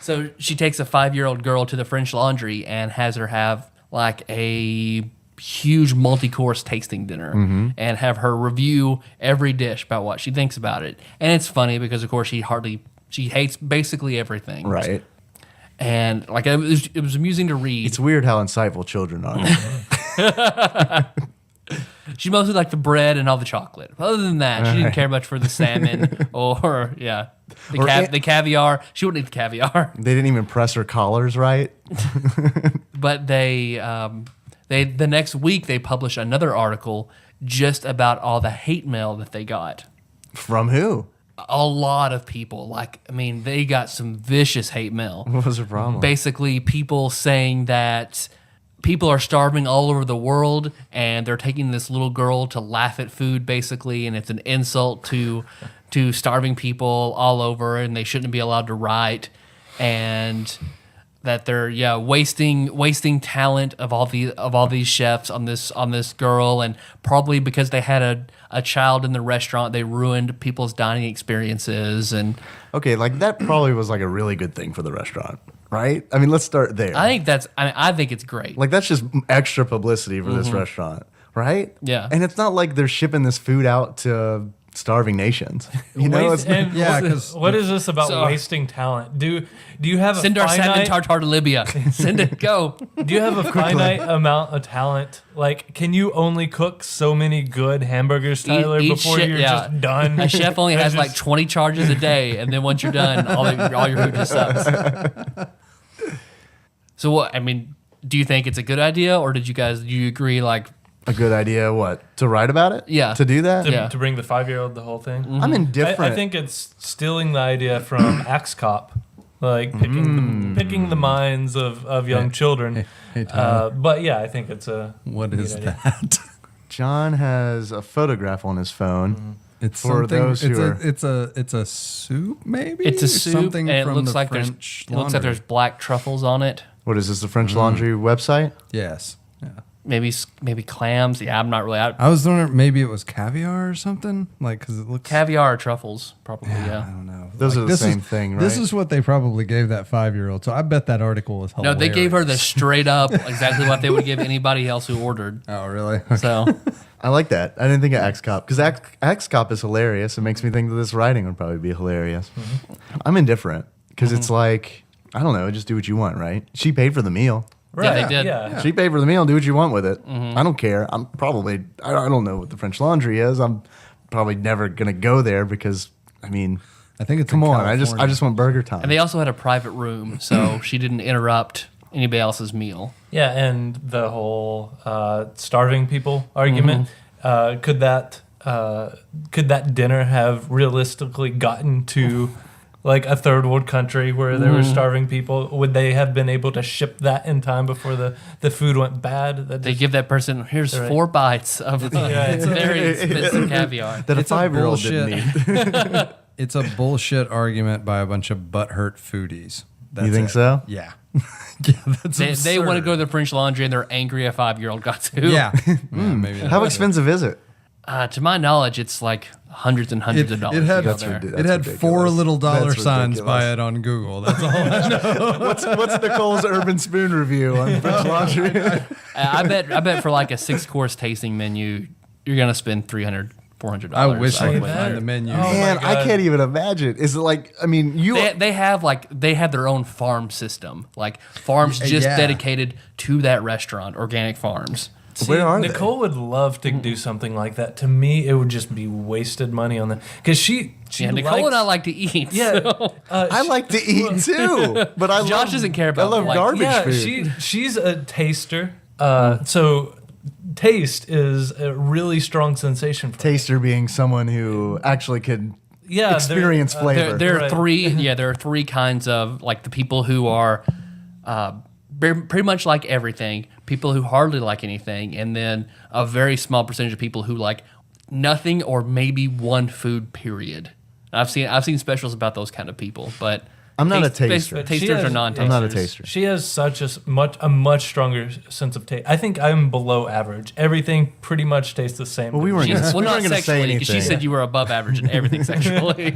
So she takes a 5-year-old girl to the French Laundry and has her have like a huge multi-course tasting dinner and have her review every dish about what she thinks about it. And it's funny because of course she hates basically everything. Right. And like it was amusing to read. It's weird how insightful children are. She mostly liked the bread and all the chocolate. Other than that, she didn't care much for the salmon or the caviar. She wouldn't eat the caviar. They didn't even press her collars right. But they the next week they published another article just about all the hate mail that they got. From who? A lot of people. Like, I mean, they got some vicious hate mail. What was her problem? Basically, people saying that people are starving all over the world and they're taking this little girl to laugh at food, basically, and it's an insult to starving people all over, and they shouldn't be allowed to write, and that they're wasting talent of all these chefs on this girl, and probably because they had a child in the restaurant, they ruined people's dining experiences. And Okay, like that probably was like a really good thing for the restaurant, right? I mean, let's start there. I think it's great. Like that's just extra publicity for this restaurant, right? Yeah. And it's not like they're shipping this food out to starving nations. You know, it's Yeah, 'cause what is this about So- wasting talent? Do you have Send a our salmon finite? tartare to Libya. Send it. Go. Do you have a finite amount of talent? Like, can you only cook so many good hamburgers, Tyler, Each before chef- you're yeah. just done? A chef only has It's like just- 20 charges a day, and then once you're done, all your food just sucks. So what? I mean, do you think it's a good idea, or do you agree? Like, a good idea. What, to write about it? Yeah. To do that? Yeah. to bring the 5-year-old the whole thing. I'm indifferent. I think it's stealing the idea from Axe Cop, like picking the minds of young children. Hey, Tyler. But yeah, I think it's a What neat is idea. that? John has a photograph on his phone. It's For something. those who are- It's a soup, maybe. it's a soup, Something and it from looks the like French it looks like Laundry. there's black truffles on it. What is this, the French Laundry website? Yes. Yeah. Maybe clams. Yeah, I'm not really. I was wondering maybe it was caviar or something, like because it looks. Caviar or truffles, probably. I Yeah. don't know. Those are the this same thing, This right? is what they probably gave that 5-year-old. So I bet that article was No, hilarious. they gave her the straight up exactly what they would give anybody else who ordered. Oh, really? So I like that. I didn't think of X-Cop because X-Cop is hilarious. It makes me think that this writing would probably be hilarious. I'm indifferent because it's like, I don't know, just do what you want, right? She paid for the meal. yeah, they did. Yeah. She paid for the meal. Do what you want with it. I don't care. I don't know what the French Laundry is. I'm probably never gonna go there because I mean, I think it's come in on. I California. just want burger time. And they also had a private room, so she didn't interrupt anybody else's meal. Yeah, and the whole starving people argument. Could that dinner have realistically gotten to like a third world country where there were starving people? Would they have been able to ship that in time before the food went bad? They give that person, here's Right. 4 bites of it's a- very expensive caviar. that a It's a 5-year-old didn't bullshit- eat. It's a bullshit argument by a bunch of butthurt foodies. That's You think it. so? Yeah. Yeah, that's They want to absurd. go to the French Laundry and they're angry a 5-year-old got to. Yeah. Maybe How expensive is it? To my knowledge, it's like hundreds and hundreds of dollars. It had, to go That's there. ridiculous. it had That's 4 ridiculous. little dollar That's signs by ridiculous. it on Google. That's all I know. What's Nicole's urban spoon review on French Laundry? I bet for like a 6-course tasting menu, you're gonna spend $300-$400. I wish I would could think. find the menu. Oh, my Man, I God. can't even imagine. Is it like? I mean, They have their own farm system, like farms just Yeah. dedicated to that restaurant, organic farms. See, Where are they? Nicole would love to do something like that. To me, it would just be wasted money on that because she Yeah, Nicole likes, and I like to eat. yeah. so- I like to eat too, but I Josh love, doesn't care about, I love like- garbage Yeah, food. she's a taster. So taste is a really strong sensation for her. Taster being someone who actually could Yeah, experience they're, flavor. There are Right. three. Yeah, there are 3 kinds of like the people who are pretty much like everything, people who hardly like anything, and then a very small percentage of people who like nothing or maybe one food. Period. I've seen specials about those kind of people, but I'm not a taster. But she Tasters has- are non-tasters. I'm not a taster. She has such a much stronger sense of taste. I think I'm below average. Everything pretty much tastes the same. Well, we weren't She's, gonna- well, we not weren't gonna say sexually, because she anything. said you were above average in everything sexually.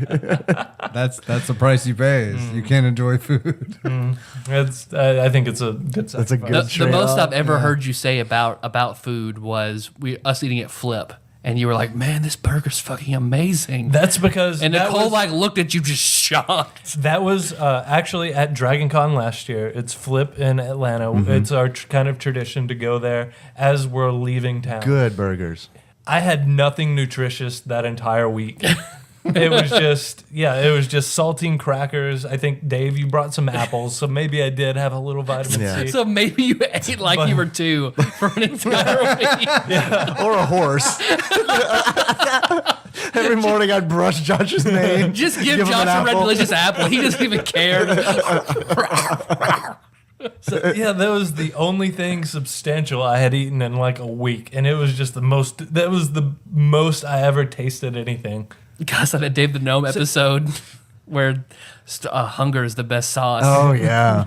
That's the price you pay. Is you can't enjoy food. I think it's a good. That's a sacrifice. good The most trade-off, I've ever heard you say about food was us eating at Flip, and you were like, "Man, this burger's fucking amazing." That's because and that Nicole was, like looked at you just shocked. that was actually at Dragon Con last year. It's Flip in Atlanta. Mm-hmm. It's our kind of tradition to go there as we're leaving town. Good burgers. I had nothing nutritious that entire week. It was just saltine crackers. I think, Dave, you brought some apples, so maybe I did have a little vitamin Yeah. C. So maybe you ate like you were 2 for an entire week. Or a horse. Every morning I'd brush Josh's name. Just give him an Josh a red apple. delicious apple. He doesn't even care. So, yeah, that was the only thing substantial I had eaten in like a week, and it was just the most I ever tasted anything. Gosh, that Dave the Gnome episode where hunger is the best sauce. Oh yeah.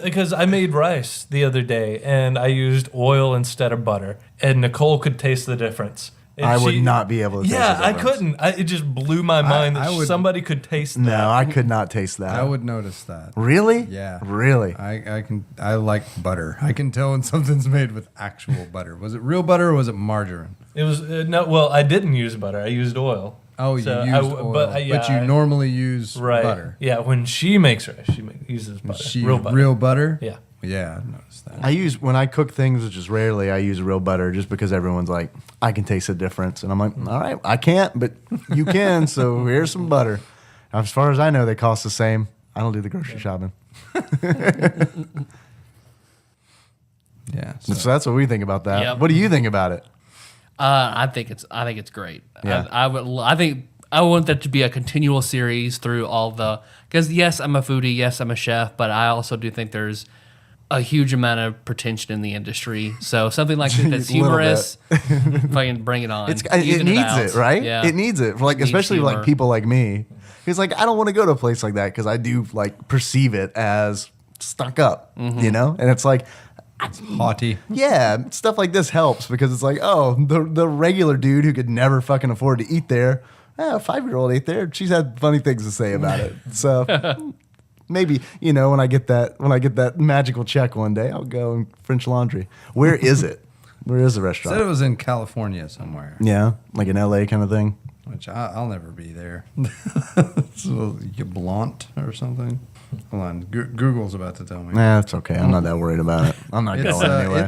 Because I made rice the other day and I used oil instead of butter, and Nicole could taste the difference. And I would not be able to taste Yeah, the I difference. couldn't. It just blew my mind that I would- somebody could taste that. No, I could not taste that. I would notice that. Really? Yeah. Really? I like butter. I can tell when something's made with actual butter. Was it real butter or was it margarine? It was no. Well, I didn't use butter. I used oil. Oh, you So used I- oil, but, yeah, but you I- normally use Right. butter. Yeah, when she makes rice, uses butter. Real butter. Yeah. Yeah, I noticed that. I use when I cook things, which is rarely, I use real butter just because everyone's like, I can taste the difference, and I'm like, all right, I can't, but you can. So here's some butter. As far as I know, they cost the same. I don't do the grocery shopping, Yeah. so that's what we think about that. Yep. What do you think about it? I think it's great. Yeah. I think I want that to be a continual series through all because yes, I'm a foodie, yes, I'm a chef, but I also do think there's a huge amount of pretension in the industry. So something like this that's A little humorous, fucking bring it on. It Even needs out. it, right? Yeah. It needs it for like, Needs especially humor. like people like me. Because like I don't want to go to a place like that because I do like perceive it as stuck up, Mm-hmm. you know, and it's like. haughty. Yeah, stuff like this helps because it's like, oh, the regular dude who could never fucking afford to eat there, a 5-year-old ate there. She's had funny things to say about it. So maybe when I get that magical check one day, I'll go and French Laundry. Where is it? Where is the Said it restaurant? was in California somewhere, Yeah, like an LA kind of thing. which I'll never be there. So, Blount or something. Hold on, Google's about to tell me. Nah, it's okay. I'm not that worried about it. I'm not It's, going anyway.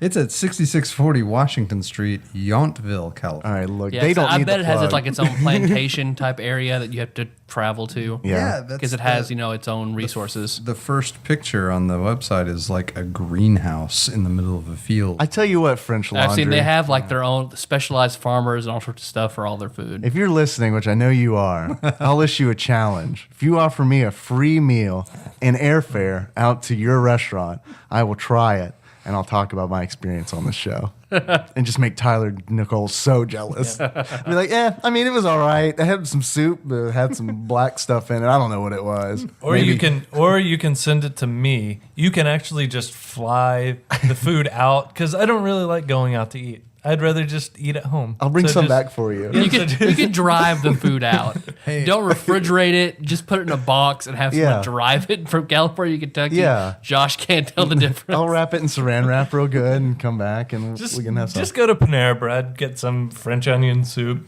it's at 6640 Washington Street, Yountville, All California. right, look, Yeah, they so don't I need bet the it has plug. like its own plantation type area that you have to travel to. Yeah. Because it has, its own resources. The first picture on the website is like a greenhouse in the middle of a field. I tell you what, French Laundry. I've seen they have like their own specialized farmers and all sorts of stuff for all their food. If you're listening, which I know you are, I'll issue a challenge. If you offer me a free meal and airfare out to your restaurant, I will try it and I'll talk about my experience on the show and just make Tyler and Nicole so jealous. Be like, it was all right. I had some soup, but it had some black stuff in it. I don't know what it was. Or you can send it to me. You can actually just fly the food out because I don't really like going out to eat. I'd rather just eat at home. I'll bring So some just- back for you. You can drive the food out. Hey. Don't refrigerate it. Just put it in a box and have someone Yeah. drive it from California, Kentucky. Yeah. Josh can't tell the difference. I'll wrap it in saran wrap real good and come back and we can have some. Just go to Panera Bread, get some French onion soup,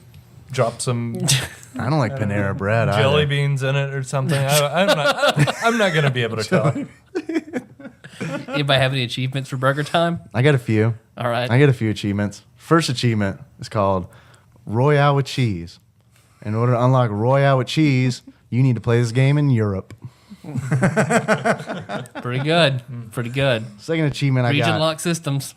drop some I don't like Panera bread jelly either. beans in it or something. I'm not going to be able to tell. Anybody have any achievements for Burger Time? I got a few. All right. I got a few achievements. First achievement is called Royale with Cheese. In order to unlock Royale with Cheese, you need to play this game in Europe. Pretty good. Pretty good. Second achievement I Region got lock systems.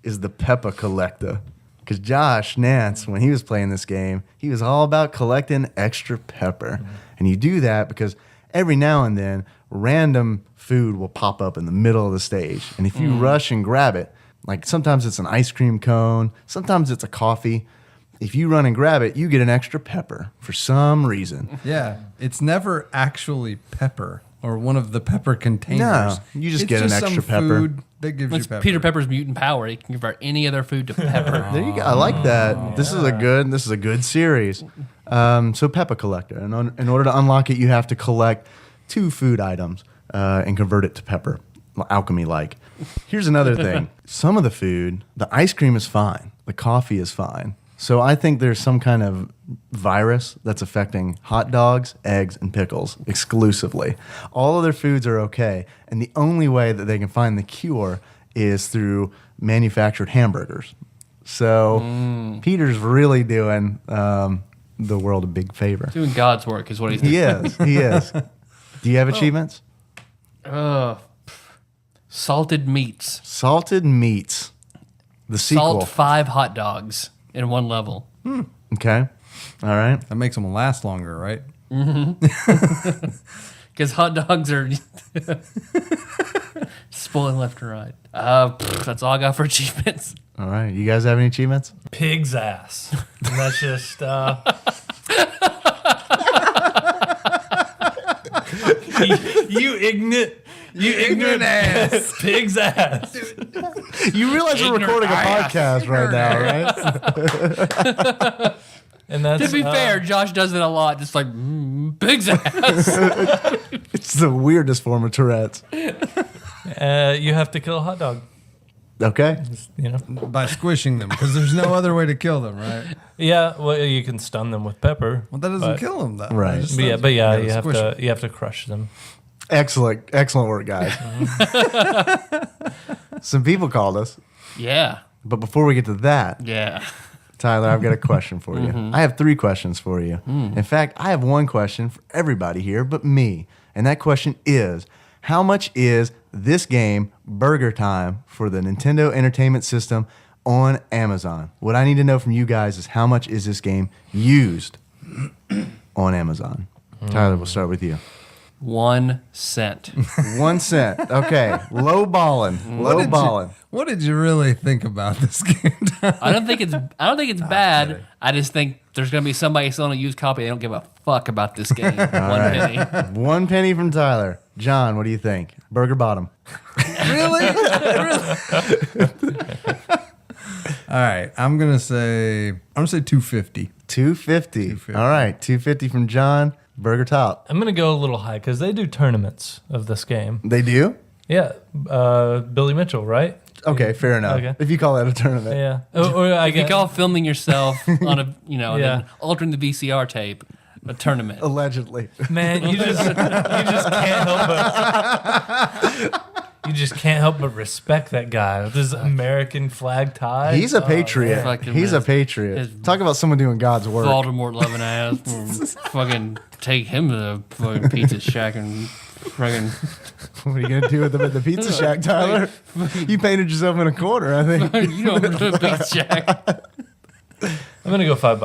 is the Peppa Collector. Because Josh Nance, when he was playing this game, he was all about collecting extra pepper. And you do that because every now and then, random food will pop up in the middle of the stage. And if you rush and grab it, like sometimes it's an ice cream cone, sometimes it's a coffee. If you run and grab it, you get an extra pepper for some reason. Yeah, it's never actually pepper or one of the pepper containers. No, you just get an some extra pepper. food that gives It's you pepper. Peter Pepper's mutant power. He can convert any other food to pepper. There you go. I like that. This is a good series. So Peppa Collector. And in order to unlock it, you have to collect 2 food items and convert it to pepper, alchemy-like. Here's another thing. Some of the food, the ice cream is fine. The coffee is fine. So I think there's some kind of virus that's affecting hot dogs, eggs, and pickles exclusively. All other foods are okay. And the only way that they can find the cure is through manufactured hamburgers. So Peter's really doing the world a big favor. Doing God's work is what he's doing. He is. He is. Do you have achievements? Salted meats. Salted meats. The sequel. Salt 5 hot dogs in one level. Okay. All right. That makes them last longer, right? Because hot dogs are spoiling left and right. That's all I got for achievements. All right. You guys have any achievements? Pig's ass. And that's just you ignorant ass. Pig's ass. You realize we're recording a podcast right now, right? And that's To be fair, Josh does it a lot, just like pig's ass. It's the weirdest form of Tourette's. you have to kill a hot dog. Okay. You know. By squishing them, because there's no other way to kill them, right? Yeah, well, you can stun them with pepper. Well, that doesn't kill them, though. Right. It just But yeah, stuns but them. yeah, gotta you have squish to them. you have to crush them. Excellent work, guys. Some people called us, Yeah. but before we get to that, Yeah. Tyler, I've got a question for you. I have 3 questions for you. In fact, I have one question for everybody here but me. And that question is, how much is this game, Burger Time, for the Nintendo Entertainment System on Amazon? What I need to know from you guys is how much is this game used on Amazon? Tyler, we'll start with you. 1 cent. 1 cent. Okay. Low balling. Low balling. What did you really think about this game? I don't think it's bad. I just think there's gonna be somebody selling a used copy. They don't give a fuck about this game. One penny. 1 penny from Tyler. John, what do you think? Burger bottom. Really? All right, I'm gonna say 250. 250. All right. 250 from John. Burger top. I'm gonna go a little high because they do tournaments of this game. They do? Yeah, Billy Mitchell, right? Okay, fair enough. Okay. If you call that a tournament. Yeah. Or I If you guess, call filming yourself on a, and Yeah. then altering the VCR tape, a tournament. Allegedly. man, you just can't help but respect that guy with his American flag tie. He's a patriot. Fucking He's a mess. patriot. His- Talk about someone doing God's work. Voldemort loving ass. Fucking take him to the fucking pizza shack and fucking. What are you going to do with them at the Pizza Shack, Tyler? You painted yourself in a corner, I think. You know, the pizza shack. I'm gonna go $5.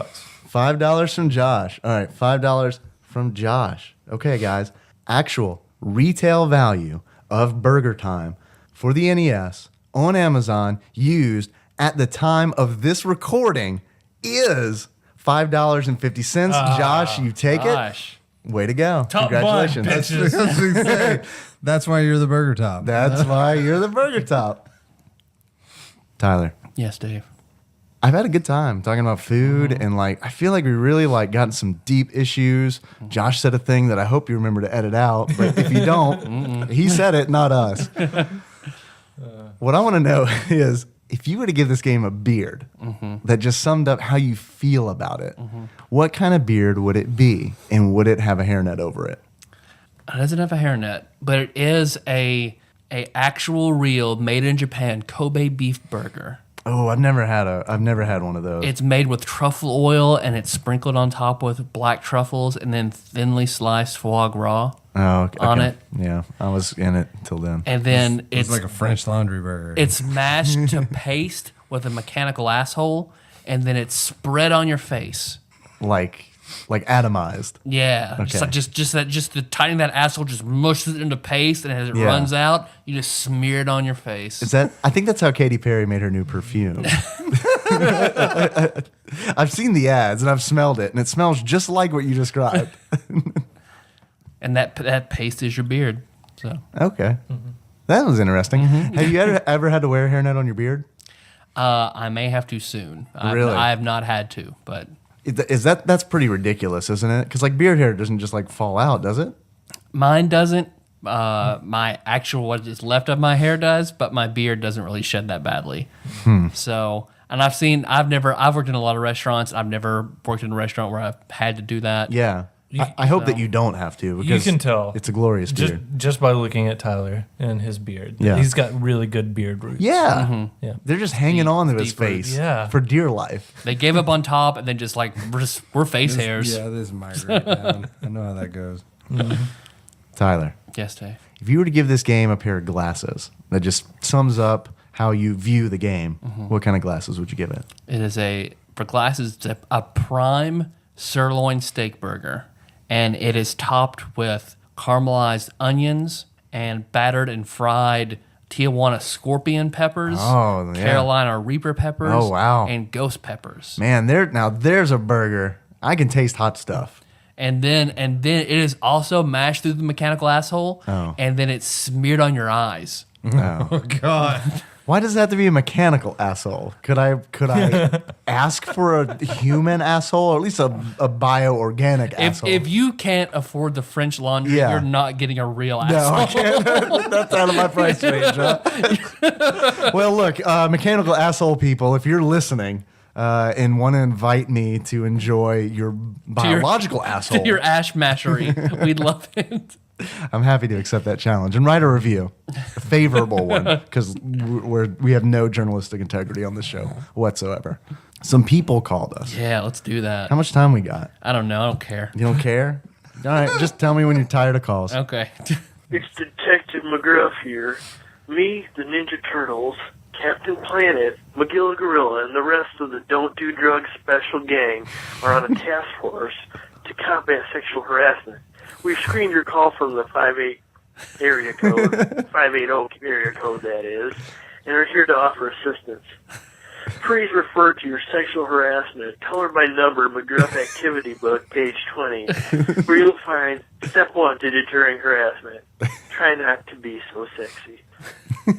$5 from Josh. All right, $5 from Josh. Okay, guys. Actual retail value of Burger Time for the NES on Amazon used at the time of this recording is $5.50. Josh, you take Gosh. it. Way to go. Top Congratulations. one, bitches. That's why you're the burger top. That's why you're the Burger Top. Tyler, Yes, Dave. I've had a good time talking about food, and like I feel like we really like gotten some deep issues. Josh said a thing that I hope you remember to edit out, but if you don't, he said it, not us. What I want to know is if you were to give this game a beard that just summed up how you feel about it, what kind of beard would it be, and would it have a hairnet over it? It doesn't have a hairnet, but it is a actual real made in Japan Kobe beef burger. Oh, I've never had one of those. It's made with truffle oil and it's sprinkled on top with black truffles and then thinly sliced foie gras on it. Yeah, I was in it till then. And then It's like a French laundry burger. it's mashed to paste with a mechanical asshole, and then it's spread on your face. Like atomized. Yeah, Okay. just the tiny that asshole just mushes it into paste, and as it Yeah. runs out, you just smear it on your face. Is that? I think that's how Katy Perry made her new perfume. I've seen the ads and I've smelled it, and it smells just like what you described. And that paste is your beard. So Okay, that was interesting. Have you ever had to wear a hairnet on your beard? I may have to soon. Really? I have not had to, but That's pretty ridiculous, isn't it? Because like beard hair doesn't just like fall out, does it? mine doesn't. My actual what is left of my hair does, but my beard doesn't really shed that badly. So, and I've worked in a lot of restaurants. I've never worked in a restaurant where I've had to do that. Yeah. I hope that you don't have to, You because can tell. it's a glorious beard. Just by looking at Tyler and his beard. Yeah. He's got really good beard roots. Yeah. Yeah. They're just hanging on to his deep roots. face Yeah. for dear life. They gave up on top, and then just like we're face hairs. Yeah, this migrate down. I know how that goes. Tyler, Yes, Dave. if you were to give this game a pair of glasses that just sums up how you view the game, what kind of glasses would you give it? It is for glasses, it's a prime sirloin steak burger, and it is topped with caramelized onions and battered and fried Tijuana scorpion peppers, Oh, yeah. Carolina Reaper peppers, Oh, wow. and ghost peppers. Man, there's a burger. I can taste hot stuff. And then it is also mashed through the mechanical asshole, Oh. and then it's smeared on your eyes. Oh. God. Why does it have to be a mechanical asshole? Could I ask for a human asshole, or at least a bioorganic asshole? If you can't afford the French laundry, Yeah. you're not getting a real No, I asshole. can't. That's out of my price range. Huh? Well, look, mechanical asshole people, if you're listening and want to invite me to enjoy your biological asshole, To your ash mashery. We'd love it. I'm happy to accept that challenge and write a review, a favorable one, because we have no journalistic integrity on this show whatsoever. Some people called us. Yeah, let's do that. How much time we got? I don't know. I don't care. You don't care? All right, just tell me when you're tired of calls. Okay. It's Detective McGruff here. Me, the Ninja Turtles, Captain Planet, McGill Gorilla, and the rest of the Don't Do Drugs special gang are on a task force to combat sexual harassment. We've screened your call from the 58 area code, 580 area code that is, and are here to offer assistance. Please refer to your sexual harassment color by number McGruff activity book, page 20, where you'll find step 1 to deterring harassment. Try not to be so sexy.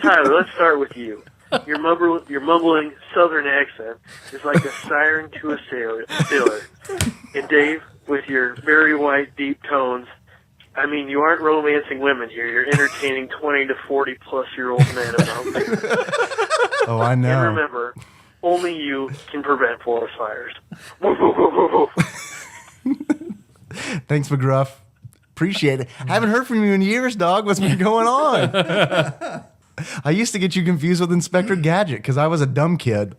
Tyler, let's start with you. Your mumbling southern accent is like a siren to a sailor. And Dave, with your very white, deep tones, I mean, you aren't romancing women here. You're entertaining 20 to 40-plus-year-old men about them. Oh, I And know. remember, only you can prevent forest fires. Thanks, McGruff. Appreciate it. Haven't heard from you in years, dog. What's been going on? I used to get you confused with Inspector Gadget because I was a dumb kid.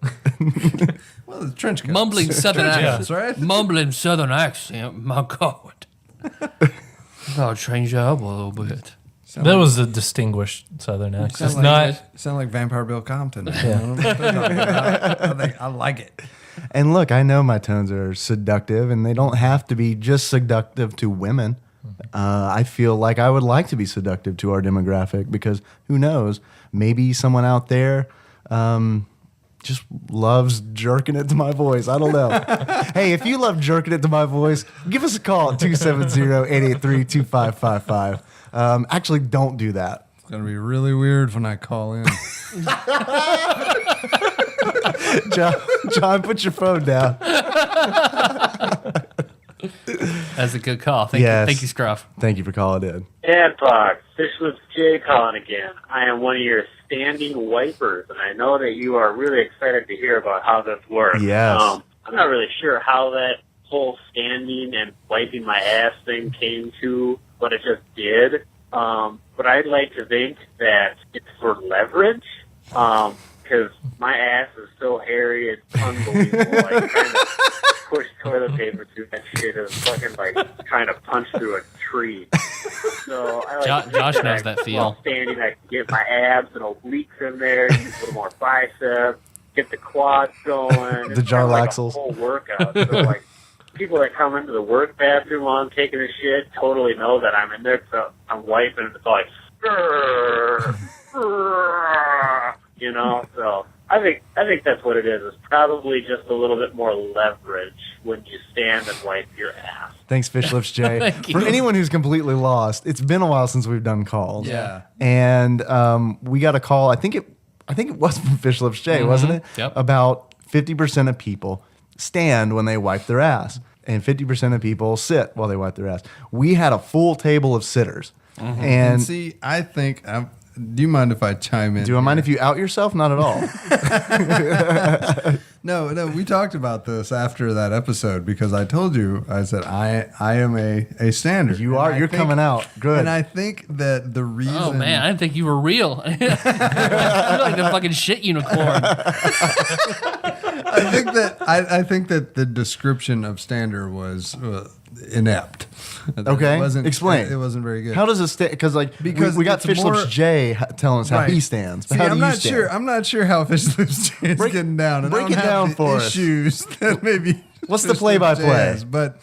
Well, the trench coat. Mumbling southern accent. That's right. Mumbling southern accent. My God. I'll change it up a little bit. That was a distinguished Southern accent. Sound Not sound like Vampire Bill Compton. I like it. And look, I know my tones are seductive, and they don't have to be just seductive to women. I feel like I would like to be seductive to our demographic because who knows? Maybe someone out there just loves jerking it to my voice. I don't know. Hey, if you love jerking it to my voice, give us a call at 270-883-2555. Actually, don't do that. It's going to be really weird when I call in. John, put your phone down. That's a good call. Thank you, Scruff. Thank you for calling in. TADPOG, Fishless J calling again. I am one of your standing wipers, and I know that you are really excited to hear about how this works. Yes. I'm not really sure how that whole standing and wiping my ass thing came to, but it just did. But I'd like to think that it's for leverage, because my ass is so hairy, it's unbelievable. Like, trying to push toilet paper through that shit is fucking like trying to punch through a tree. So I like to think Josh knows that feel. While standing, I can get my abs and obliques in there, get a little more biceps, get the quads going. The John like Laxels. a whole workout. So like people that come into the work bathroom while I'm taking a shit totally know that I'm in there. So I'm wiping, and it's like, "Grr, grr," you know. So I think that's what it is. It's probably just a little bit more leverage when you stand and wipe your ass. Thanks, Fish Lips Jay. Thank you. For anyone who's completely lost, it's been a while since we've done calls. Yeah. And we got a call. I think it was from Fish Lips Jay, wasn't it? Yep. About 50% of people stand when they wipe their ass, and 50% of people sit while they wipe their ass. We had a full table of sitters. And And see, I think, do you mind if I chime in? do I mind if you out yourself? Not at all. No, we talked about this after that episode because I told you, I said, I am a standard. You are. You're coming out. Good. And I think that the reason. Oh man, I didn't think you were real. You're like the fucking shit unicorn. I think that the description of standard was inept. Okay, It wasn't, explain. It wasn't very good. How does it stand? Because Because we got it's Fish more- Lips Jay telling us how he Right. stands. See, But how do I'm you not stand? sure. I'm not sure how Fish Lips Jay is Break- getting down. And break I don't it have down the for us. issues that maybe. What's the Fish Lips play-by-play? Jay has, but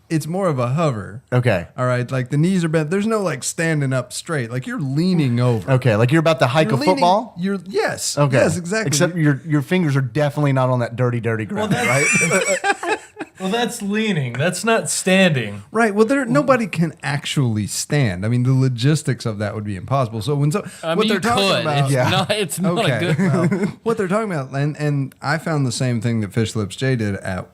it's more of a hover. Okay. All right, like the knees are bent. There's no like standing up straight. Like you're leaning over. Okay, like you're about to hike You're a leaning- football? Yes. Okay. Yes, exactly. Except your fingers are definitely not on that dirty ground, right? Well, that's leaning. That's not standing. Right. Well, nobody can actually stand. I mean, the logistics of that would be impossible. So what You they're talking could. about, It's not a good. well, what they're talking about, and I found the same thing that Fish Lips Jay did at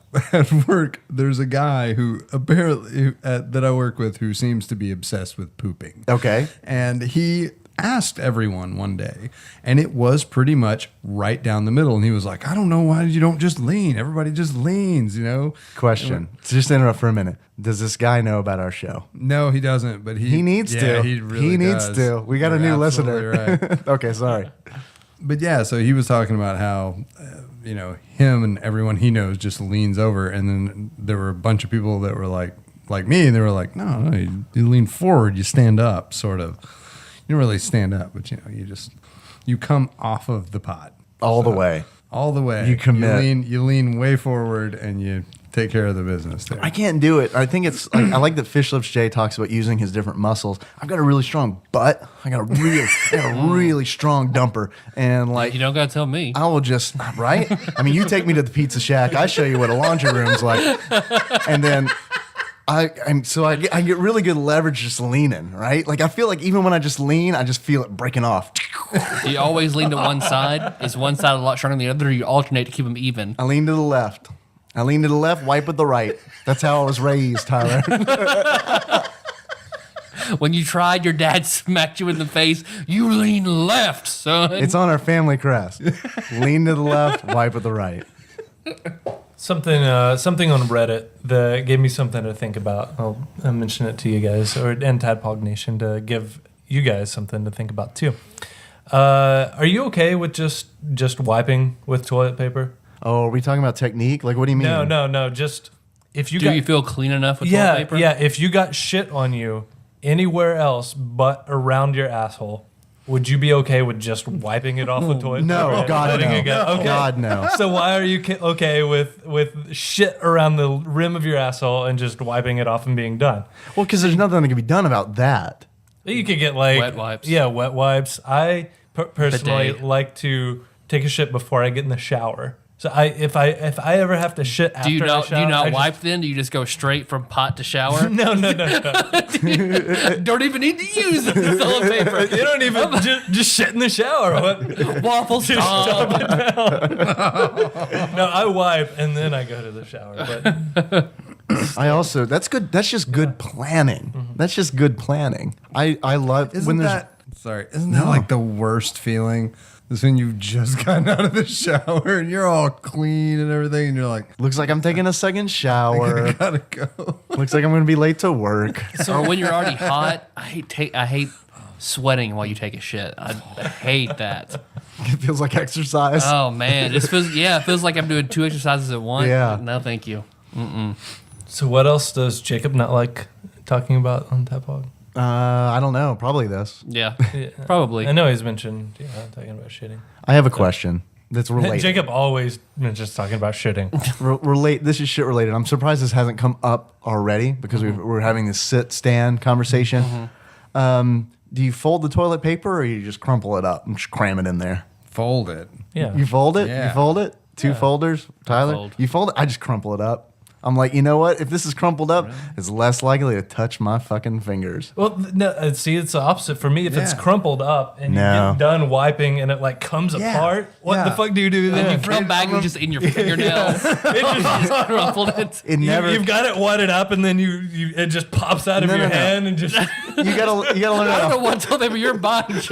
work. There's a guy who apparently that I work with who seems to be obsessed with pooping. Okay. And he asked everyone one day, and it was pretty much right down the middle. And he was like, I don't know why you don't just lean. Everybody just leans, you know? Question. Just interrupt for a minute. Does this guy know about our show? No, he doesn't, but He needs to. He really needs does. to. We got a You're new absolutely listener. Right. Okay, sorry. But yeah, so he was talking about how, him and everyone he knows just leans over. And then there were a bunch of people that were like me, and they were like, no, you lean forward, you stand up, sort of. You don't really stand up, but you come off of the pot. All the way. All the way. You commit. You lean way forward and you take care of the business there. I can't do it. I think it's I like that Fish Lips Jay talks about using his different muscles. I've got a really strong butt. I got a really strong dumper, and like You don't gotta tell me. I will just right. I mean, you take me to the Pizza Shack. I show you what a laundry room's like, and then. I get really good leverage just leaning, right? Like I feel like even when I just lean, I just feel it breaking off. Do you always lean to one side? Is one side a lot stronger than the other, or you alternate to keep them even? I lean to the left. Wipe with the right. That's how I was raised, Tyler. When you tried, your dad smacked you in the face. You lean left, son. It's on our family crest. Lean to the left, wipe with the right. Something on Reddit that gave me something to think about. I'll mention it to you guys, and Tadpog Nation, to give you guys something to think about too. Are you okay with just wiping with toilet paper? Oh, are we talking about technique? Like, what do you mean? No. Just if you Do you feel clean enough with toilet paper? Yeah. If you got shit on you anywhere else but around your asshole, would you be okay with just wiping it off with toilet No, paper? and God, letting no. it go? Okay. God, no. So why are you okay with shit around the rim of your asshole and just wiping it off and being done? Well, because there's nothing that can be done about that. You could get like Wet wipes. Yeah, wet wipes. I personally Bidet. like to take a shit before I get in the shower. So if I ever have to shit after Do you I not shower, wipe then? Do you just go straight from pot to shower? No. Don't even need to use the toilet paper. You don't even just shit in the shower. What? Waffle stop. No, I wipe and then I go to the shower. But that's good. That's just good planning. That's just good planning. I love Isn't that like the worst feeling? Is when you've just gotten out of the shower and you're all clean and everything, and you're like, looks like I'm taking a second shower. I gotta go. Looks like I'm going to be late to work. Or when you're already hot, I hate sweating while you take a shit. I hate that. It feels like exercise. Oh man, it feels like I'm doing 2 exercises at once. Yeah. No, thank you. so what else does Jacob not like talking about on TADPOG? I don't know. Probably this. Yeah, probably. I know he's mentioned talking about shitting. I have a question that's related. Jacob always mentions talking about shitting. Relate. This is shit related. I'm surprised this hasn't come up already because we're having this sit-stand conversation. Do you fold the toilet paper or you just crumple it up and just cram it in there? Fold it. Yeah. You fold it? Yeah. You fold it? Two folders? Tyler? fold. You fold it? I just crumple it up. I'm like, you know what? If this is crumpled up, it's less likely to touch my fucking fingers. Well, no, see, it's the opposite for me. If it's Yeah. crumpled up and you No. get done wiping and it like comes Yeah. apart, what Yeah. the fuck do you do And you then? come back and just in your fingernails. It just crumpled it. It never. You've got it wadded up and then it just pops out of No, your no, no. hand and just. You gotta learn I how don't know to, what toilet paper you're buying, Josh.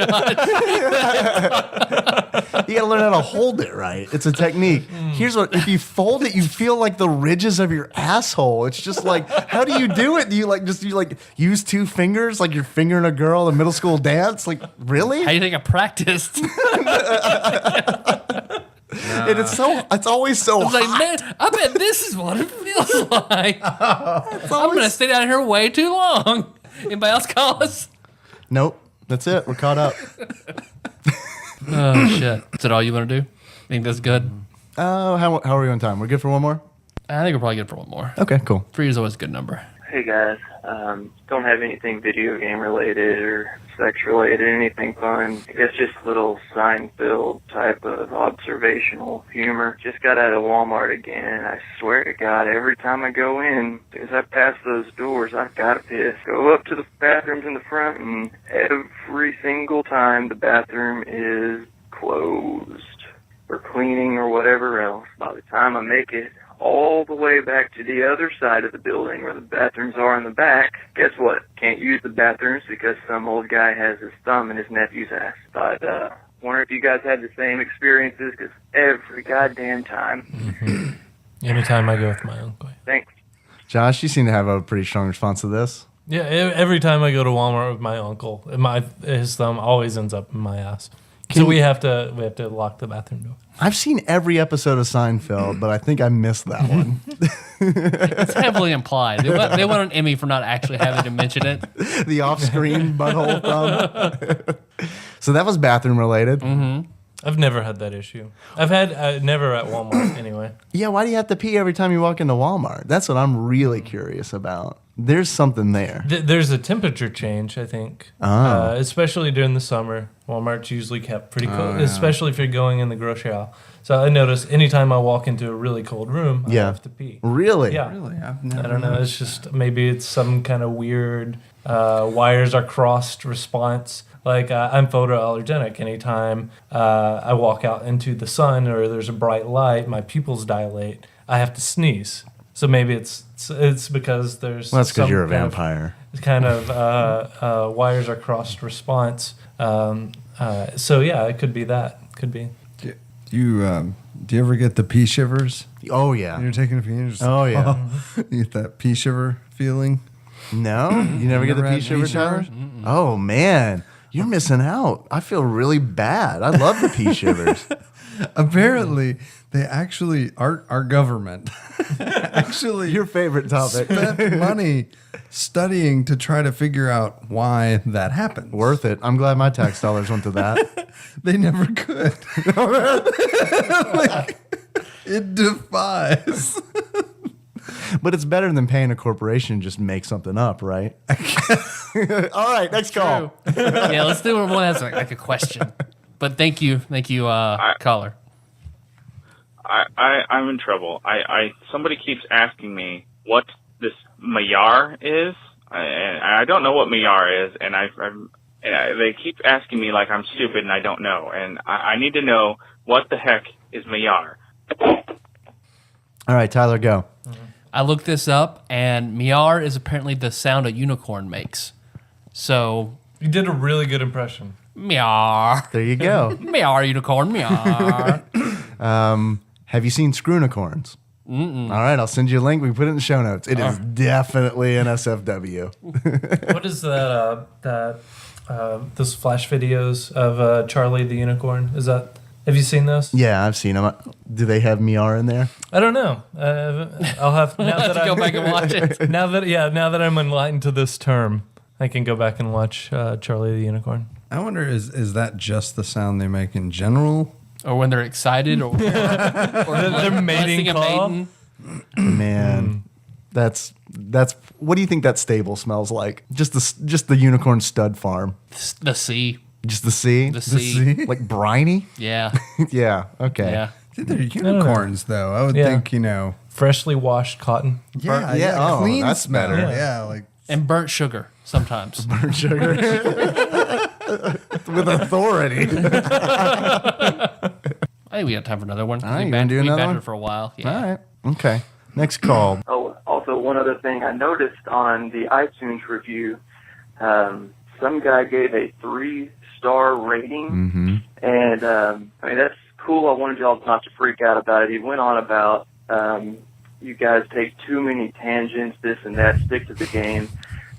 you gotta learn how to hold it right. It's a technique. Here's what: if you fold it, you feel like the ridges of your asshole. It's just like, how do you do it? Do you use 2 fingers like you're fingering a girl in a middle school dance? Like, really? How do you think I practiced? And it's always so I was hot. like, man, I bet this is what it feels like. I'm gonna stay down here way too long. Anybody else call us? Nope. That's it. We're caught up. Oh shit! Is that all you want to do? Think that's good? How are we on time? We're good for one more? I think we're probably good for one more. Okay, cool. 3 is always a good number. Hey guys, don't have anything video game related or sex related, anything fun. I guess just a little Seinfeld type of observational humor. Just got out of Walmart again, and I swear to God, every time I go in, as I pass those doors, I've got to piss. Go up to the bathrooms in the front, and every single time the bathroom is closed for cleaning or whatever else. By the time I make it all the way back to the other side of the building where the bathrooms are in the back, guess what? Can't use the bathrooms because some old guy has his thumb in his nephew's ass. But wonder if you guys had the same experiences, because every goddamn time. Anytime I go with my uncle. Thanks. Josh, you seem to have a pretty strong response to this. Yeah, every time I go to Walmart with my uncle, his thumb always ends up in my ass. So we have to lock the bathroom door. I've seen every episode of Seinfeld, but I think I missed that one. It's heavily implied. They won an Emmy for not actually having to mention it. The off-screen butthole thumb. So that was bathroom related. I've never had that issue. I've had never at Walmart anyway. Yeah, why do you have to pee every time you walk into Walmart? That's what I'm really curious about. There's something there. There's a temperature change, I think, especially during the summer. Walmart's usually kept pretty cold, especially if you're going in the grocery aisle. So I notice anytime I walk into a really cold room, I have to pee. Really? Yeah. Really? I've I never don't know. It's just maybe it's some kind of weird wires are crossed response. Like I'm photoallergenic. Anytime I walk out into the sun or there's a bright light, my pupils dilate. I have to sneeze. So maybe it's because there's. Well, that's because some you're a kind of- vampire. Kind of wires are crossed response. So yeah, it could be that. Could be. Do you ever get the pee shivers? Oh, When yeah. you're taking a pee, you're just, Oh, yeah. you get that pee shiver feeling. No? You never get the Never pee had shiver, pee Tyler? shivers? Oh, man. You're missing out. I feel really bad. I love the pee shivers. Apparently, they actually our government actually Your favorite topic. spent money studying to try to figure out why that happens. Worth it. I'm glad my tax dollars went to that. They never could. Like, it defies. But it's better than paying a corporation to just make something up, right? All right, next call. Yeah, let's do one that's like a question. But thank you, caller. I'm in trouble. Somebody keeps asking me what this Mayar is, and I don't know what Mayar is, and they keep asking me like I'm stupid and I don't know, and I need to know what the heck is Mayar. All right, Tyler, go. I looked this up, and Mayar is apparently the sound a unicorn makes. So, You did a really good impression. Mayar. There you go. Mayar, unicorn, Mayar. Have you seen Screunicorns? All right, I'll send you a link. We put it in the show notes. It is definitely an SFW. What is that? Those flash videos of Charlie the unicorn? Have you seen those? Yeah, I've seen them. Do they have Miar in there? I don't know. I'll have now that to go back and watch it. Now that I'm enlightened to this term, I can go back and watch Charlie the unicorn. I wonder, is that just the sound they make in general? Or when they're excited, or Their mating blessing a call. maiden. Man, that's. What do you think that stable smells like? Just the unicorn stud farm. The sea. Just the sea. The sea. Like briny. Yeah. Yeah. Okay. Yeah. They're unicorns, though. I would Yeah. think, Freshly washed cotton. Oh, clean that's smell. better. Yeah, like And burnt sugar sometimes. burnt sugar with authority. I think we got time for another one. All right, we you wanna do another bantered one? for a while. Yeah. All right. Okay. Next call. Oh, also one other thing I noticed on the iTunes review, some guy gave a 3-star rating, and I mean that's cool. I wanted y'all not to freak out about it. He went on about you guys take too many tangents, this and that, stick to the game.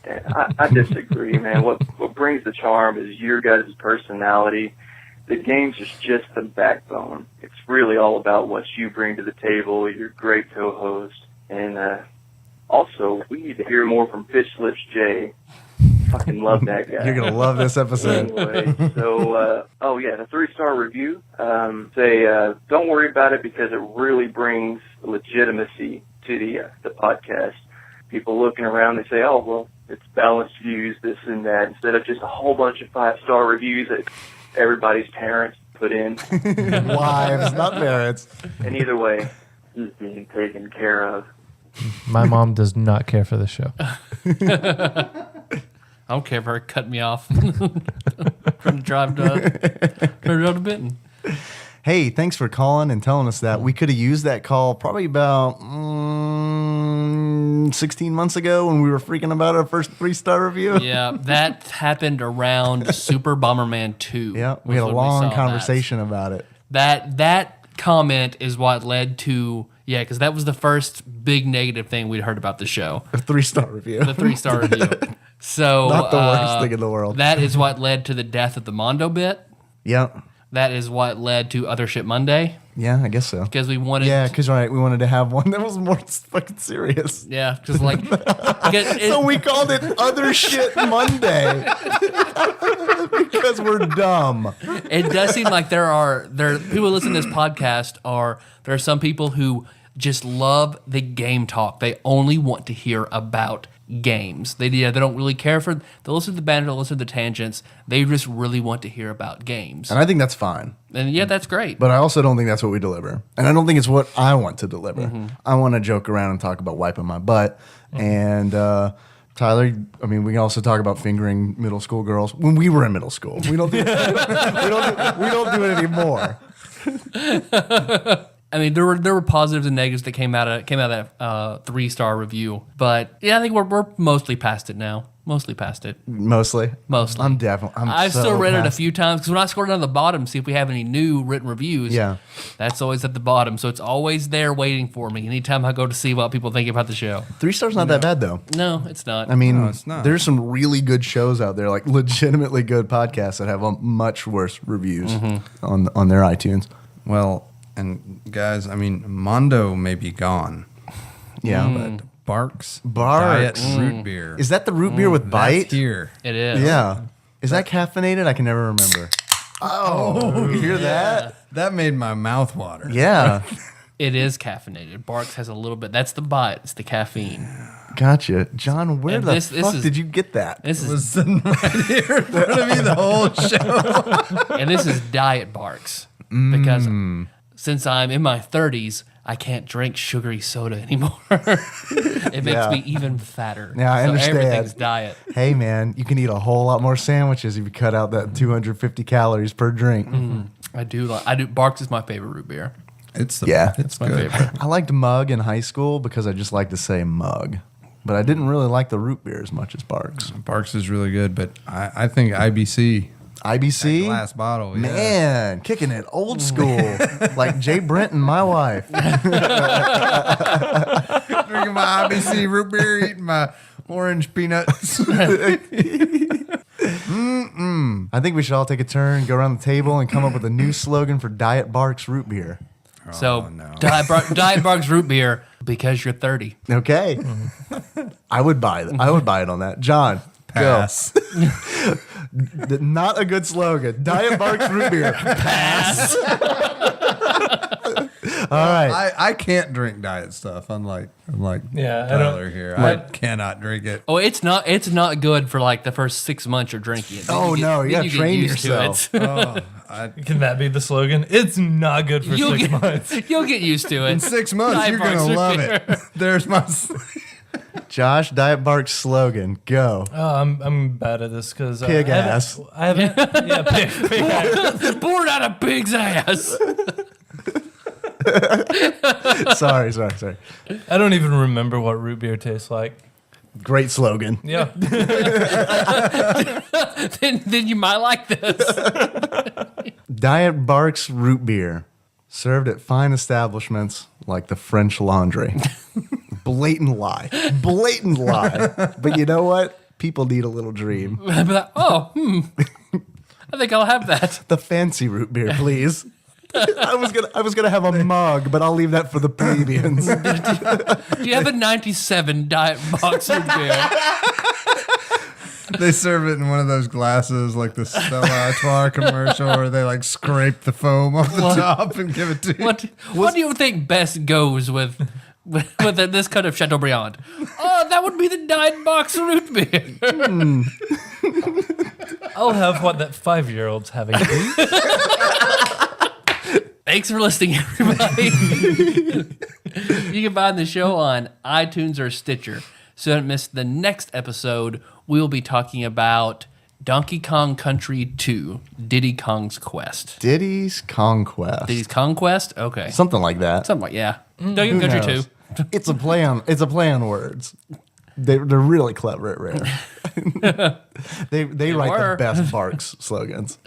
And I disagree, man. What brings the charm is your guys' personality. The games is just the backbone. It's really all about what you bring to the table. You're a great co-host. And also, we need to hear more from Fish Lips Jay. Fucking love that guy. You're going to love this episode. Anyway, so, the 3-star review. Don't worry about it because it really brings legitimacy to the podcast. People looking around, they say, oh, well, it's balanced views, this and that, instead of just a whole bunch of 5-star reviews that everybody's parents put in. Wives, not parents. And either way, he's being taken care of. My mom does not care for this show. I don't care if her cut me off. Trying to drive to Benton. Hey, thanks for calling and telling us that. We could have used that call probably about 16 months ago when we were freaking about our first 3-star review. Yeah, that happened around Super Bomberman 2. Yeah, we had a long conversation about it. That comment is what led to, because that was the first big negative thing we'd heard about the show. A 3-star review. The 3-star review. So Not the worst thing in the world. That is what led to the death of the Mondo bit. Yep. That is what led to Other Shit Monday. Yeah, I guess so. Because we wanted... Yeah, because we wanted to have one that was more fucking serious. Yeah, because like... So we called it Other Shit Monday. Because we're dumb. It does seem like there are people who listen to this podcast there are some people who just love the game talk. They only want to hear about games. They don't really care for... They'll listen to the banter, they'll listen to the tangents. They just really want to hear about games. And I think that's fine. And that's great. But I also don't think that's what we deliver. And I don't think it's what I want to deliver. I want to joke around and talk about wiping my butt. And Tyler, I mean, we can also talk about fingering middle school girls when we were in middle school. We don't do we don't do it anymore. I mean, there were positives and negatives that came out of that 3-star review, but I think we're mostly past it now. Mostly past it. Mostly. I've still read it a few times because when I scroll down to the bottom, see if we have any new written reviews. Yeah, that's always at the bottom, so it's always there waiting for me anytime I go to see what people think about the show. 3 stars not that bad though. No, it's not. I mean, it's not. There's some really good shows out there, like legitimately good podcasts that have much worse reviews on their iTunes. Well. And guys, I mean, Mondo may be gone. Yeah. But Barks Diet Root Beer. Is that the root beer with bite? That's here. It is. Yeah. Is that caffeinated? I can never remember. Oh, you hear that? That made my mouth water. Yeah. It is caffeinated. Barks has a little bit. That's the bite. It's the caffeine. Gotcha. John, where the fuck did you get that? This was sitting right here in front of me the whole show. And this is Diet Barks. Because since I'm in my 30s, I can't drink sugary soda anymore. It makes me even fatter. Yeah, I understand. Everything's diet. Hey, man, you can eat a whole lot more sandwiches if you cut out that 250 calories per drink. I do. Barks is my favorite root beer. It's My good. favorite. I liked mug in high school because I just like to say mug. But I didn't really like the root beer as much as Barks. Barks is really good, but I think IBC. IBC? Glass bottle. Yeah. Man, kicking it old school. Like Jay Brent and my wife. Drinking my IBC root beer, eating my orange peanuts. I think we should all take a turn, go around the table, and come up with a new slogan for Diet Barks root beer. So, no. Diet Barks root beer because you're 30. Okay. I would buy it. I would buy it on that. John, Pass. go. Not a good slogan. Diet Barks root beer. Pass. All right. I can't drink diet stuff. Unlike Yeah, I Tyler don't- here, I cannot drink it. Oh, it's not good for like the first 6 months you're drinking it. Then Oh, no, you then gotta get train used to yourself. it. Can that be the slogan? It's not good for You'll 6 get, months. you'll get used to it. In 6 months, Diet you're Barks gonna root love beer. it. There's my. Josh, Diet Barks slogan. Go. Oh, I'm bad at this because Pig ass. I haven't. Yeah, pig ass. Poured out a pig's ass. Sorry. I don't even remember what root beer tastes like. Great slogan. Yeah, then you might like this. Diet Barks root beer. Served at fine establishments like the French Laundry. Blatant lie. But you know what? People need a little dream. I'd be like, I think I'll have that. The fancy root beer, please. I was gonna have a mug, but I'll leave that for the plebeians. Do you have a 97 Diet Box root beer? They serve it in one of those glasses, like the Stella Artois commercial, where they like scrape the foam off the top and give it to you. What do you think best goes with this kind of Chateaubriand? Oh, that would be the Diet Box root beer. I'll have what that 5-year-old's having. Thanks for listening, everybody. You can find the show on iTunes or Stitcher. So don't miss the next episode. We will be talking about Donkey Kong Country 2, Diddy Kong's Quest. Diddy's Conquest. Diddy's Conquest? Okay. Something like that. Something like, yeah. Donkey Kong Who Country knows? 2. It's a play on words. They're really clever at Rare. they write were. the best Barks slogans.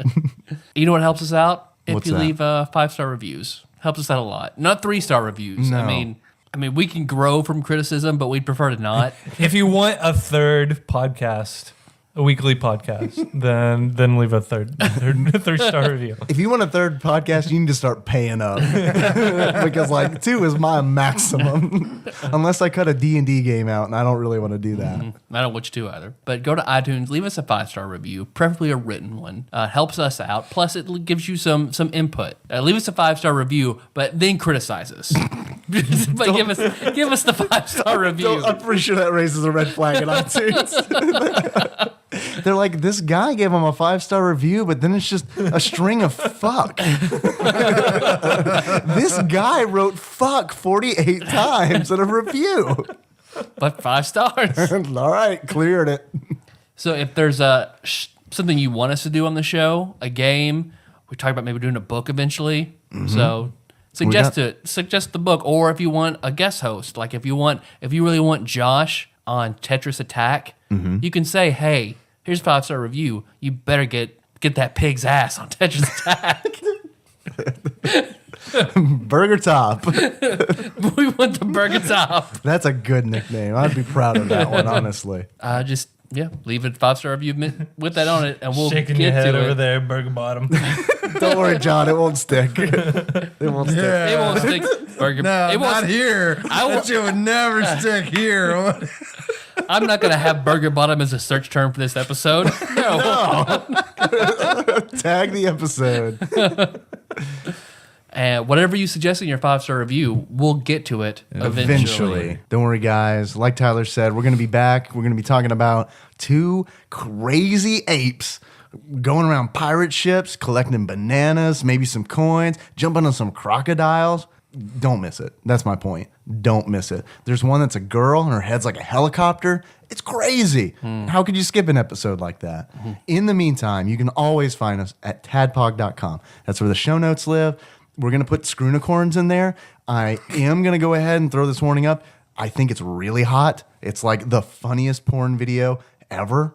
You know what helps us out? If What's you that? leave 5-star reviews. Helps us out a lot. Not 3-star reviews. No. I mean, we can grow from criticism, but we'd prefer to not. If you want a third podcast, a weekly podcast, then leave a third 3-star review. If you want a third podcast, you need to start paying up because like 2 is my maximum. Unless I cut a D&D game out, and I don't really want to do that. I don't want you to either. But go to iTunes, leave us a 5-star review, preferably a written one. Helps us out. Plus, it gives you some input. Leave us a 5-star review, but then criticize us. But give us the 5-star review. I'm pretty sure that raises a red flag in iTunes. They're like, this guy gave him a 5-star review, but then it's just a string of fuck. This guy wrote fuck 48 times in a review. But 5 stars. All right, cleared it. So if there's something you want us to do on the show, a game, we talked about maybe doing a book eventually. So suggest the book, or if you want a guest host, like if you really want Josh on Tetris Attack, you can say, hey, here's a 5-star review. You better get that pig's ass on Tetris Attack. Burger Top. We want the Burger Top. That's a good nickname. I'd be proud of that one, honestly. Leave a 5-star review with that on it, and we'll Shaking get your head to over it. there, Burger Bottom. Don't worry, John. It won't stick. It won't stick. It won't stick. Burger. No, it won't not here. That shit would never stick here. I'm not going to have Burger Bottom as a search term for this episode. No. Tag the episode. And whatever you suggest in your 5-star review, we'll get to it eventually. Don't worry, guys. Like Tyler said, we're going to be back. We're going to be talking about 2 crazy apes going around pirate ships, collecting bananas, maybe some coins, jumping on some crocodiles. Don't miss it. That's my point. Don't miss it. There's one that's a girl and her head's like a helicopter. It's crazy. How could you skip an episode like that? In the meantime, you can always find us at tadpog.com. That's where the show notes live. We're going to put Screunicorns in there. I am going to go ahead and throw this warning up. I think it's really hot. It's like the funniest porn video ever.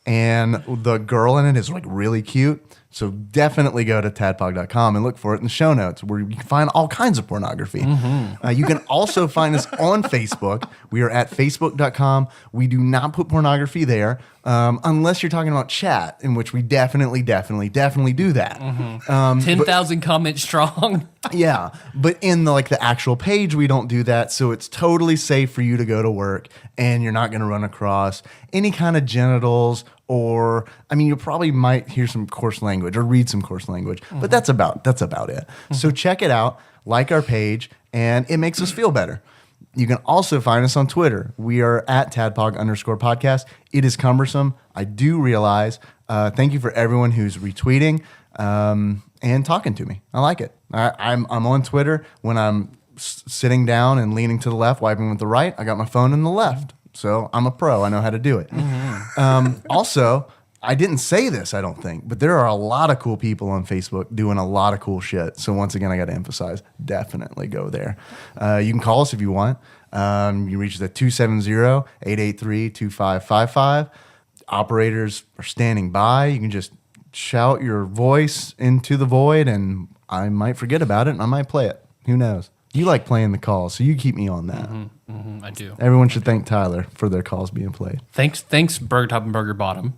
And the girl in it is like really cute. So definitely go to tadpog.com and look for it in the show notes where you can find all kinds of pornography. You can also find us on Facebook. We are at facebook.com. We do not put pornography there unless you're talking about chat, in which we definitely do that. 10,000 comments strong. Yeah, but in the actual page, we don't do that. So it's totally safe for you to go to work and you're not going to run across any kind of genitals or, you probably might hear some coarse language or read some coarse language, but that's about it. So check it out, like our page, and it makes us feel better. You can also find us on Twitter. We are at @tadpog_podcast. It is cumbersome. I do realize. Thank you for everyone who's retweeting and talking to me. I like it. I'm on Twitter when I'm sitting down and leaning to the left, wiping with the right. I got my phone in the left. So I'm a pro. I know how to do it. Also, I didn't say this, I don't think, but there are a lot of cool people on Facebook doing a lot of cool shit. So once again, I got to emphasize, definitely go there. You can call us if you want. You reach us at 270-883-2555. Operators are standing by. You can just shout your voice into the void and I might forget about it and I might play it. Who knows? You like playing the calls, so you keep me on that. I do. Everyone should thank Tyler for their calls being played. Thanks, Burger Top and Burger Bottom.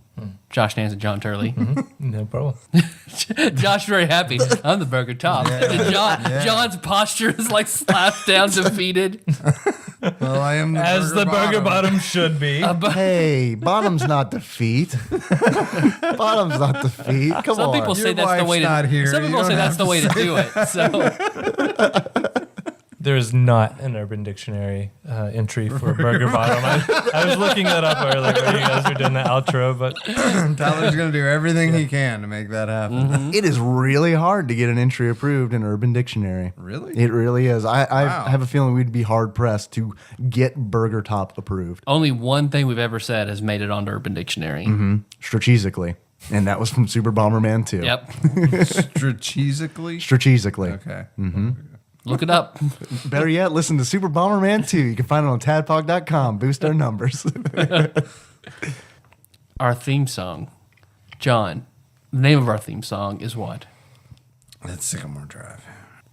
Josh Nance and John Turley. No problem. Josh very happy. I'm the Burger Top. John's posture is like slapped down, defeated. Well, I am As the Burger Bottom should be. Hey, bottom's not defeat. Bottom's not defeat. Come Some on. people say Your that's the wife's way to. not here. Some You people say don't that's have the way to to do it. So There is not an Urban Dictionary entry for Burger Bottom. I was looking that up earlier when you guys were doing the outro, but Tyler's going to do everything he can to make that happen. It is really hard to get an entry approved in Urban Dictionary. Really? It really is. I Wow. have a feeling we'd be hard pressed to get Burger Top approved only one thing we've ever said has made it onto Urban Dictionary. strategically. And that was from Super Bomberman 2. Yep. Strategically? Strategically. Okay. Look it up. Better yet, listen to Super Bomberman 2. You can find it on tadpog.com. Boost our numbers. Our theme song. John, the name of our theme song is what? That's Sycamore Drive.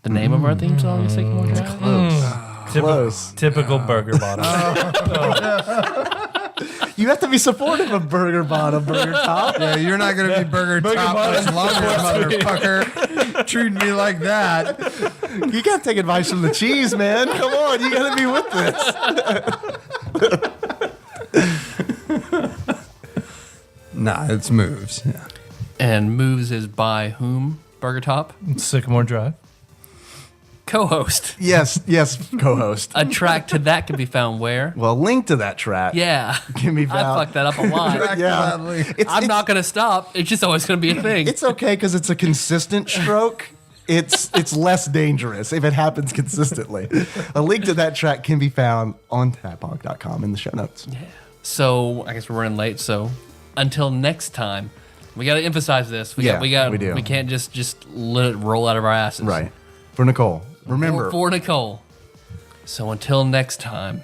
The name of our theme song is Sycamore Drive? Close. typical Burger Bottom. You have to be supportive of Burger Bottom, Burger Top. Yeah, you're not going to be Burger Top much longer, motherfucker. Treat me like that. You got to take advice from the cheese, man. Come on, you got to be with this. Nah, it's moves. Yeah. And Moves is by whom? Burger Top? Sycamore Drive. Co-host. Yes, co-host. A track to that can be found where? Well, link to that track. Yeah. Can be found. I fucked that up a lot. Yeah. Gladly. I'm not going to stop. It's just always going to be a thing. It's okay because it's a consistent stroke. It's less dangerous if it happens consistently. A link to that track can be found on tadpog.com in the show notes. Yeah. So I guess we're running late. So until next time, we got to emphasize this. We We do. We can't just let it roll out of our asses. Right. For Nicole. Remember. For Nicole. So until next time.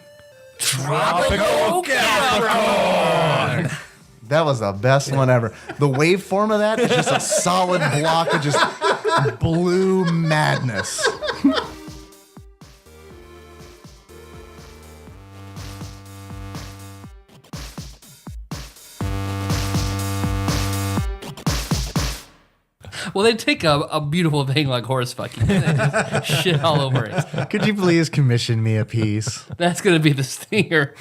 Tropical Capricorn. That was the best one ever. The waveform of that is just a solid block of just blue madness. Well, they take a beautiful thing like horse fucking and they just shit all over it. Could you please commission me a piece? That's going to be the stinger.